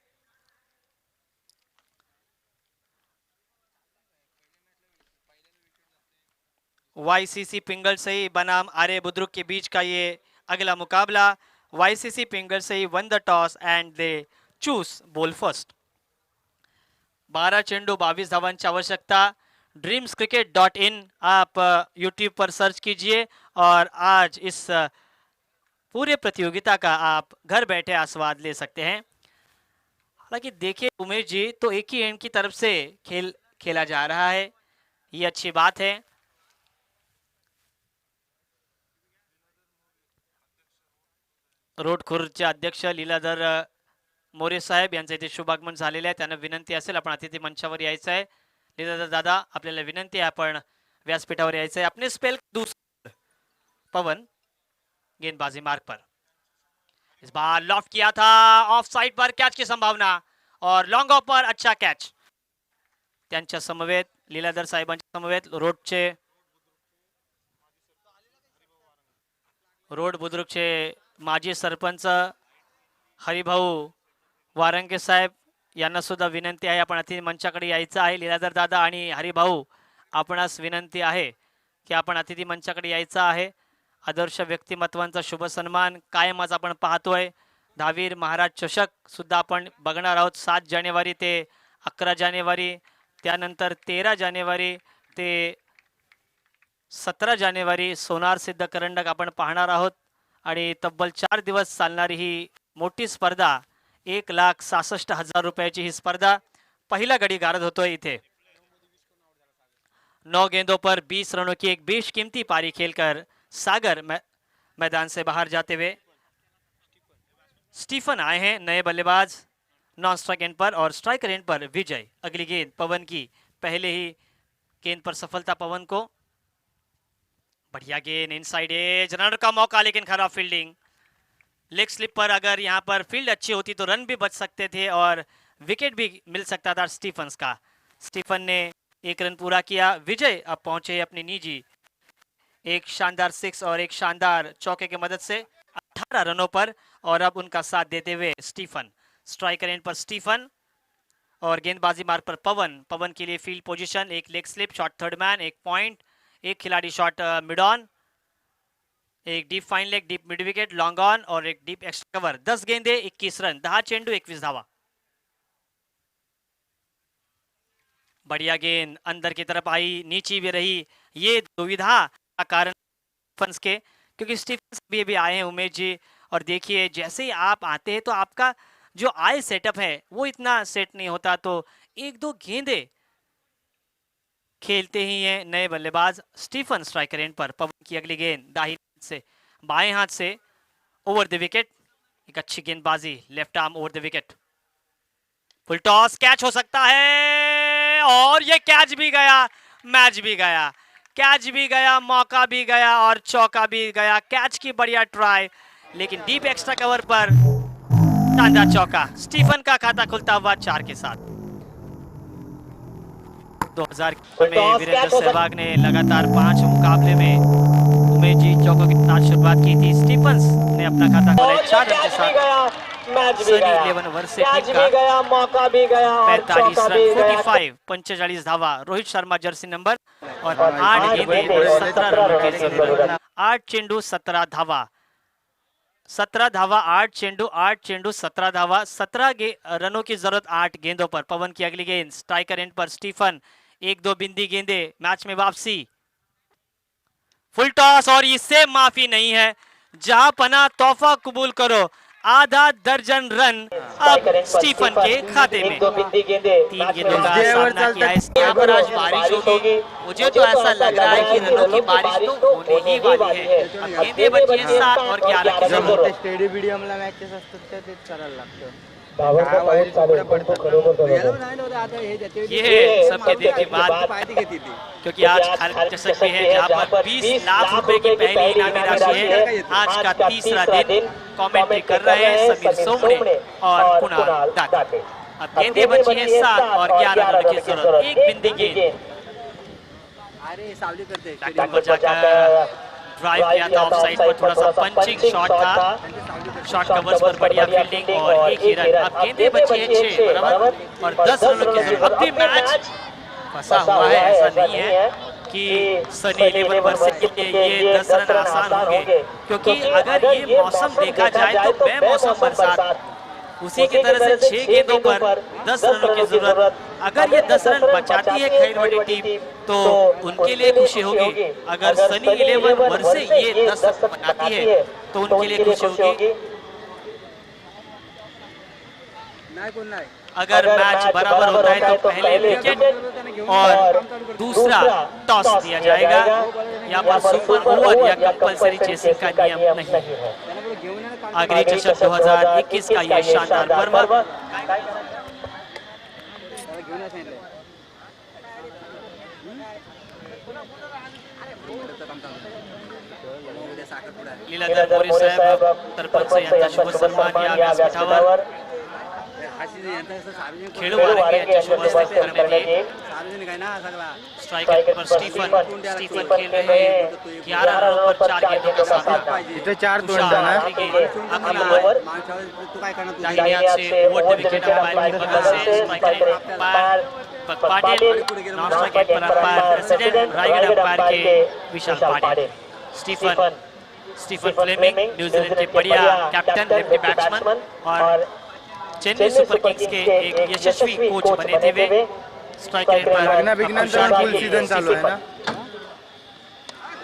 YCC पिंगल सही बनाम आर्य बुद्रुक के बीच का ये अगला मुकाबला। YCC पिंगल सही one the toss and they choose ball first. 12 चेंडू 22 धावांची आवश्यकता। dreamscricket.in आप YouTube पर सर्च कीजिए और आज इस पूरे प्रतियोगिता का आप घर बैठे आस्वाद ले सकते हैं। हालांकि देखिए उमेश जी, तो एक ही एंड की तरफ से खेला जा रहा है, ये अच्छी बात है। रोड खुर्दचे अध्यक्ष लीलाधर मोरे साहेब यांचं इथे शुभागमन झालेलं आहे. त्यांना विनंती असेल आपण अतिथी मंचावर यायचं आहे. लीलाधर दादा, आपल्याला विनंती आहे आपण व्यासपीठावर यायचं है। अपने स्पेल दूसरा पवन गेंदबाजी मार्ग पर, इस बार लॉफ्ट किया था, ऑफ साइड पर कैच की संभावना और लॉन्ग ऑफ पर अच्छा कैच। त्यांच्या समवेत लीलाधर साहेबांच्या समवेत रोड बुद्रुकचे माजी सरपंच हरिभाऊ वारंगे साहेब यांना सुद्धा विनंती आहे आपण अतिथी मंचाकडे यायचं आहे। लीलाधर दादा आणि हरिभाऊ, आपणास विनंती आहे की आपण अतिथी मंचाकडे यायचं आहे। आदर्श व्यक्तिमत्वांचा शुभ सन्मान कायम आज आपण पाहतोय। दहावीर महाराज चषक सुद्धा आपण बघणार आहोत 7 जानेवारी ते 11 जानेवारी, त्यानंतर 13 जानेवारी ते 17 जानेवारी सोनार सिद्ध करंडक आपण पाहणार आहोत। आणि तब्बल 4 दिवस चालणारी ही मोठी स्पर्धा, 1,66,000 रुपयाची ही स्पर्धा पहिला गडी गारद होतोय इथे। 9 गेंदों पर 20 रनों की एक बेशकीमती पारी खेलकर सागर मैदान से बाहर जाते हुए स्टीफन आए हैं नए बल्लेबाज नॉन स्ट्राइक एंड पर, और स्ट्राइकर एंड पर विजय। अगली गेंद पवन की, पहले ही गेंद पर सफलता पवन को। बढ़िया गेंद इनसाइड एज, रनर का मौका लेकिन खराब फील्डिंग। लेग स्लिप पर अगर यहां पर फील्ड अच्छी होती तो रन भी बच सकते थे और विकेट भी मिल सकता था स्टीफन्स का। स्टीफन ने 1 रन पूरा किया। विजय अब पहुंचे अपनी निजी एक शानदार 6 और एक शानदार चौके की मदद से 18 रनों पर, और अब उनका साथ देते हुए स्टीफन। स्ट्राइकर एंड पर स्टीफन और गेंदबाजी मार्ग पर पवन। पवन के लिए फील्ड पोजीशन, एक leg slip, shot third man, एक पॉइंट, एक खिलाड़ी शॉट मिड ऑन, एक deep fine leg, deep mid wicket, long on और एक डीप एक्स्ट्रा कवर। 10 गेंदे 21 रन, 10 चेंडू 21 धावा। बढ़िया गेंद अंदर की तरफ आई, नीची भी रही। ये दुविधा का कारण स्टीफन्स के, क्योंकि स्टीफन्स भी आए हैं उमेश जी, और देखिए जैसे ही आप आते हैं तो आपका जो आई सेटअप है वो इतना सेट नहीं होता, तो 1-2 गेंदे खेलते ही हैं नए बल्लेबाज स्टीफन। स्ट्राइकर एंड पर पवन की अगली गेंद दाहिने हाथ से बाएं हाथ से ओवर द विकेट, एक अच्छी गेंदबाजी, left arm over the wicket. Full toss, catch हो सकता है, और ये कैच भी गया, मैच भी गया, कैच भी गया, मौका भी गया और चौका भी गया। कैच की बढ़िया ट्राई, लेकिन डीप एक्स्ट्रा कवर पर शानदार चौका। स्टीफन का खाता खुलता हुआ 4 के साथ। 2000 में वीरेंद्र सहवाग ने लगातार 5 मुकाबले में उमेश जी चौकों के साथ शुरुआत की थी। स्टीफन्स ने अपना खाता खोला 4 रन के साथ। सनी 11 ओवर से टीम का मौका भी गया, 45 रन, 45 45 धावा। रोहित शर्मा जर्सी नंबर, और 8 गेंदे 17 रनों के जरूरत। 8 चेंडू 17 धावा, 17 धावा, 8 चेंडू 17 धावा, 17 रनों की जरूरत 8 गेंदों पर। पवन की अगली गेंद स्ट्राइकर एंड पर स्टीफन, 1-2 बिंदी गेंदे, मैच में वापसी। फुल टॉस, और इससे माफी नहीं है। जहां पना तोहफा कबूल करो, आधा दर्जन रन अब स्टीफन के खाते में। 3 गेंदों का सामना किया है। यहाँ पर आज बारिश होगी, मुझे तो ऐसा लग रहा है कि रनों की बारिश तो होने ही वाली है। अब गेंदें बची हैं 7 और 11 की जरूरत। स्टेडियमला मॅचेस असतात तेच करायला लागतं। ये सबके दिल की बात, क्योंकि आज खालिद चषक भी है जहाँ पर 20 लाख रुपए की पहली इनामी राशि है। आज का तीसरा दिन कमेंट्री कर रहे हैं समीर सोमने और कुणाल दाता। अब गेंदें बची हैं 7 और 11 रनों की जरूरत। एक बिंदी गेंद ड्राइव किया था ऑफ साइड पर, थोड़ा सा पंचिंग शॉट था, शॉट कवर्स पर बढ़िया फील्डिंग और 1 ही रन। अब गेंदें बची है 6 बराबर और 10 रनों की जरूरत। अब भी मैच फंसा हुआ है, ऐसा नहीं है कि सनी 11 वर्सेस के ये 10 रन आसान होंगे, क्योंकि अगर ये मौसम देखा जाए तो बेमौसम बरसात, उसी की तरह से 6 गेंदों पर 10 रनों की जरूरत। अगर ये 10 रन बचाती है खैरवाड़ी टीम तो उनके लिए खुशी होगी। अगर सनी 11 वर्सेस ये 10 रन बनाती है तो उनके लिए खुशी होगी। नाही कोण नाही अगर मैच बराबर होता है तो पहले विकेट और दूसरा टॉस दिया जाएगा। यहाँ पर सुपर ओवर या कंपल्सरी चेसिंग का नियम नहीं है। आगरी चषक 2021 का यह शानदार पर्व लीलाधर मोरे साहेब सरपंच यांचा शुभ सन्मान या व्यासपीठावर खेळू यांच्या शुभ हस्ते करण्यात येईल। स्ट्राइकर पर स्टीफन खेल रहे हैं 11 रनों पर 4 गेंदों का सामना। इथे 4 तोड़ जाना आखिरी ओवर दाहिने हाथ से ओवर द विकेट अंपायर की बगल से striker umpire Patil, non striker पर अंपायर प्रेसिडेंट रायगढ़ अंपायर के Vishal Patil. Stephen Fleming New Zealand के बढ़िया कैप्टन लेफ्टी बैट्समैन और चेन्नई सुपर किंग्स के एक यशस्वी कोच बने थे वे। स्ट्राइकर पर फुल सीजन चालू है ना।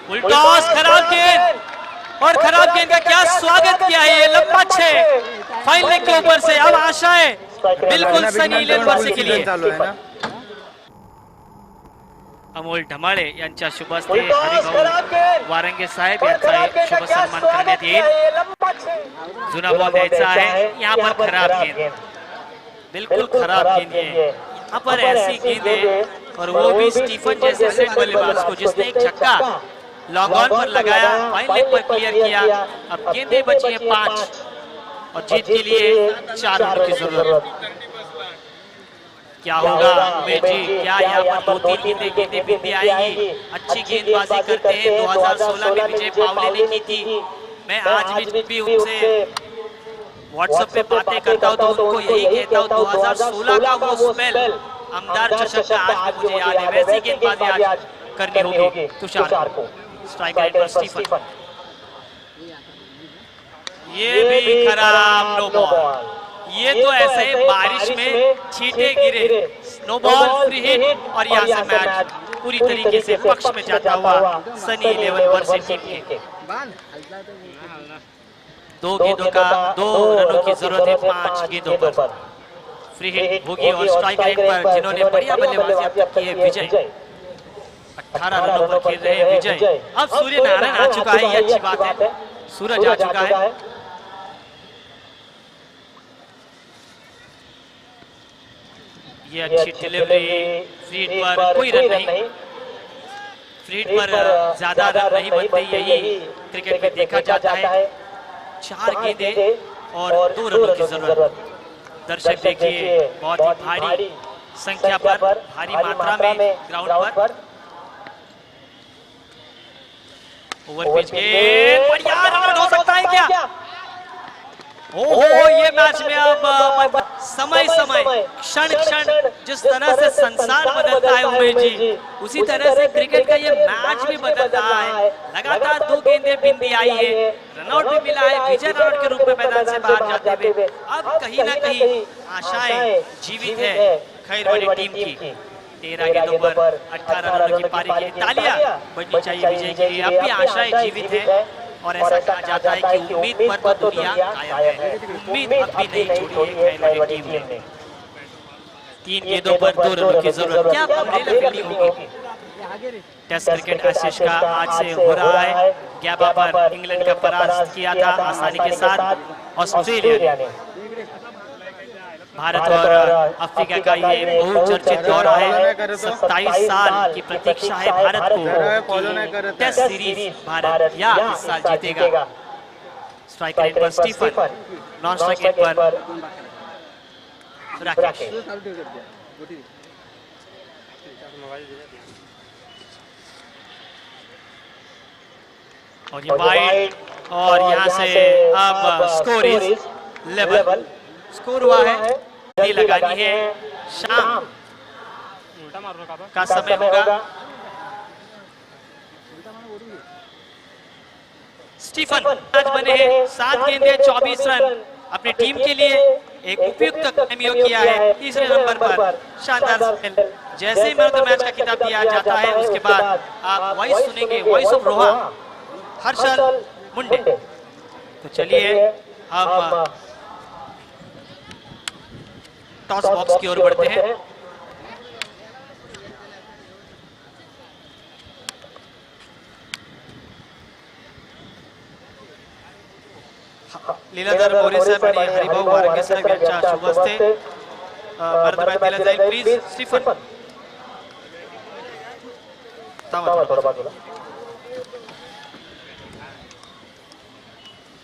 फुल टॉस, खराब गेंद और खराब गेंद का क्या स्वागत किया है ये लंबा 6 फाइन लेग के ऊपर से। अब आशाएं बिल्कुल सनी इलेवन के लिए। अमोल ढमाळे यांच्या शुभ हस्ते हरिभाऊ वारंगे साहेब यांचा शुभ सन्मान करण्यात येईल। जुना बॉल द्यायचा आहे, यहाँ पर खराब गेंद, बिल्कुल खराब गेंद है। यहाँ पर ऐसी गेंद है और वो भी स्टीफन जैसे सेट बल्लेबाज को जिसने एक छक्का लॉन्ग ऑन पर लगाया, फाइन लेग पर क्लियर किया। अब गेंदें बची है 5 और जीत के लिए 4 रनों की जरूरत। क्या होगा उमेश जी, क्या यहाँ पर 2-3 गेंदें बिंदी आएंगी? अच्छी गेंदबाजी करते हैं, 2016 में विजय पावले ने की थी। मैं आज भी उनसे व्हाट्सएप पे बातें करता हूँ तो उनको यही कहता हूँ 2016 का वो स्पेल आमदार चषक का आज भी मुझे याद है। वैसी गेंदबाजी आज करनी होगी तुषार को। स्ट्राइकर पर स्टीफन, ये भी खराब नो बॉल। ये तो ऐसे बारिश में छींटे गिरे, नो बॉल, फ्री हिट और यहाँ से मैच पूरी तरीके से पक्ष में जाता हुआ सनी इलेवन वर्सेस टीम के। 2 गेंदों का 2 रनों की जरूरत है 5 गेंदों पर। फ्री हिट होगी और स्ट्राइकर पर जिन्होंने बढ़िया बल्लेबाजी अब तक की है विजय, 18 रनों पर खेल रहे हैं विजय। अब सूर्य नारायण आ चुका है, ये अच्छी बात है, सूरज आ चुका है। ये अच्छी डिलीवरी, फ्रीड पर कोई रन नहीं, फ्रीड पर ज्यादा रन नहीं बनते, यही क्रिकेट में देखा जाता है। 4 गेंदें और 2 रनों की जरूरत। दर्शक देखिए बहुत ही भारी संख्या पर, भारी मात्रा में ग्राउंड पर। ओवर पिच गेंद, बढ़िया रन हो सकता है क्या? ओहो, ये मैच में अब समय क्षण जिस तरह से संसार बदलता है उमेश जी, उसी तरह से क्रिकेट का ये मैच भी बदल रहा है। लगातार 2 गेंदें बिंदी आई है, रनआउट भी मिला है विजय रनआउट के रूप में मैदान से बाहर जाते हुए। अब कहीं ना कहीं आशाएं जीवित है खैरवाड़ी टीम की। 13 गेंदों पर 18 रनों की पारी की तालियां बजनी चाहिए विजय के लिए। अब भी आशाएं जीवित है और ऐसा कहा जाता है कि उम्मीद पर तो दुनिया कायम है, उम्मीद अब भी नहीं छोड़ी है खैरवाड़ी टीम ने। 3 गेंदों पर 2 रनों की जरूरत। क्या अमरेला फील्डिंग होगी? टेस्ट क्रिकेट एशेज का आज से हो रहा है। गैबा पर इंग्लैंड का परास्त किया था आसानी के साथ ऑस्ट्रेलिया ने। भारत और अफ्रीका का ये बहुचर्चित दौरा है। 27 साल की प्रतीक्षा है भारत को। टेस्ट सीरीज भारत या इस साल जीतेगा। स्ट्राइकर पर स्टीफन, नॉन स्ट्राइकर पर राकेश। और ये वाइड और यहाँ से अब स्कोर इज लेवल। स्कोर हुआ है, लगानी है, शाम का समय होगा। स्टीफन आज बने हैं 7 गेंदें 24 रन अपनी टीम के लिए एक उपयुक्त कैमियो किया है। तीसरे नंबर पर शानदार स्पेल। जैसे ही मैन ऑफ द मैच का खिताब दिया जाता है उसके बाद आप वॉइस सुनेंगे, वॉइस ऑफ रोहा, हर्षल मुंडे। तो चलिए हम टॉस बॉक्स की ओर बढ़ते हैं। लीलाधर मोरे साहेब आणि हरिभाऊ वारंगे साहेब यांच्या शुभ हस्ते भरतमाय दिला जाईल। प्लीज स्टीफन थांबा थोडं।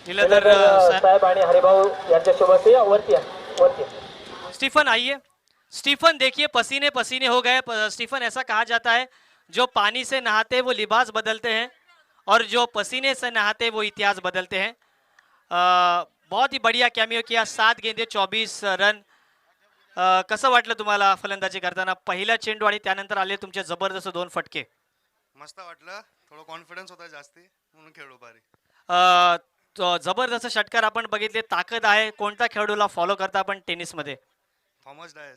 लीलाधर साहब आणि हरिभाऊ यांच्या शुभ हस्ते वरती वरती। स्टीफन आइए। स्टीफन देखिए पसीने पसीने हो गए। स्टीफन ऐसा कहा जाता है जो पानी से नहाते वो लिबास बदलते हैं और जो पसीने से नहाते वो इतिहास बदलते हैं। बहुत ही बढ़िया कॅमिओ किया। 7 गेंदे 24 रन। कसं वाटलं तुम्हाला फलंदाजी करताना? पहिला चेंडू आणि त्यानंतर आले तुमचे जबरदस्त 2 फटके। मस्त वाटलं, थोडं कॉन्फिडन्स होता जास्ती म्हणून खेळलो भारी। जबरदस्त षटकार आपण बघितले। ताकद आहे। कोणता खेळाडूला फॉलो करता आपण टेनिस मध्ये? थॉमस डायस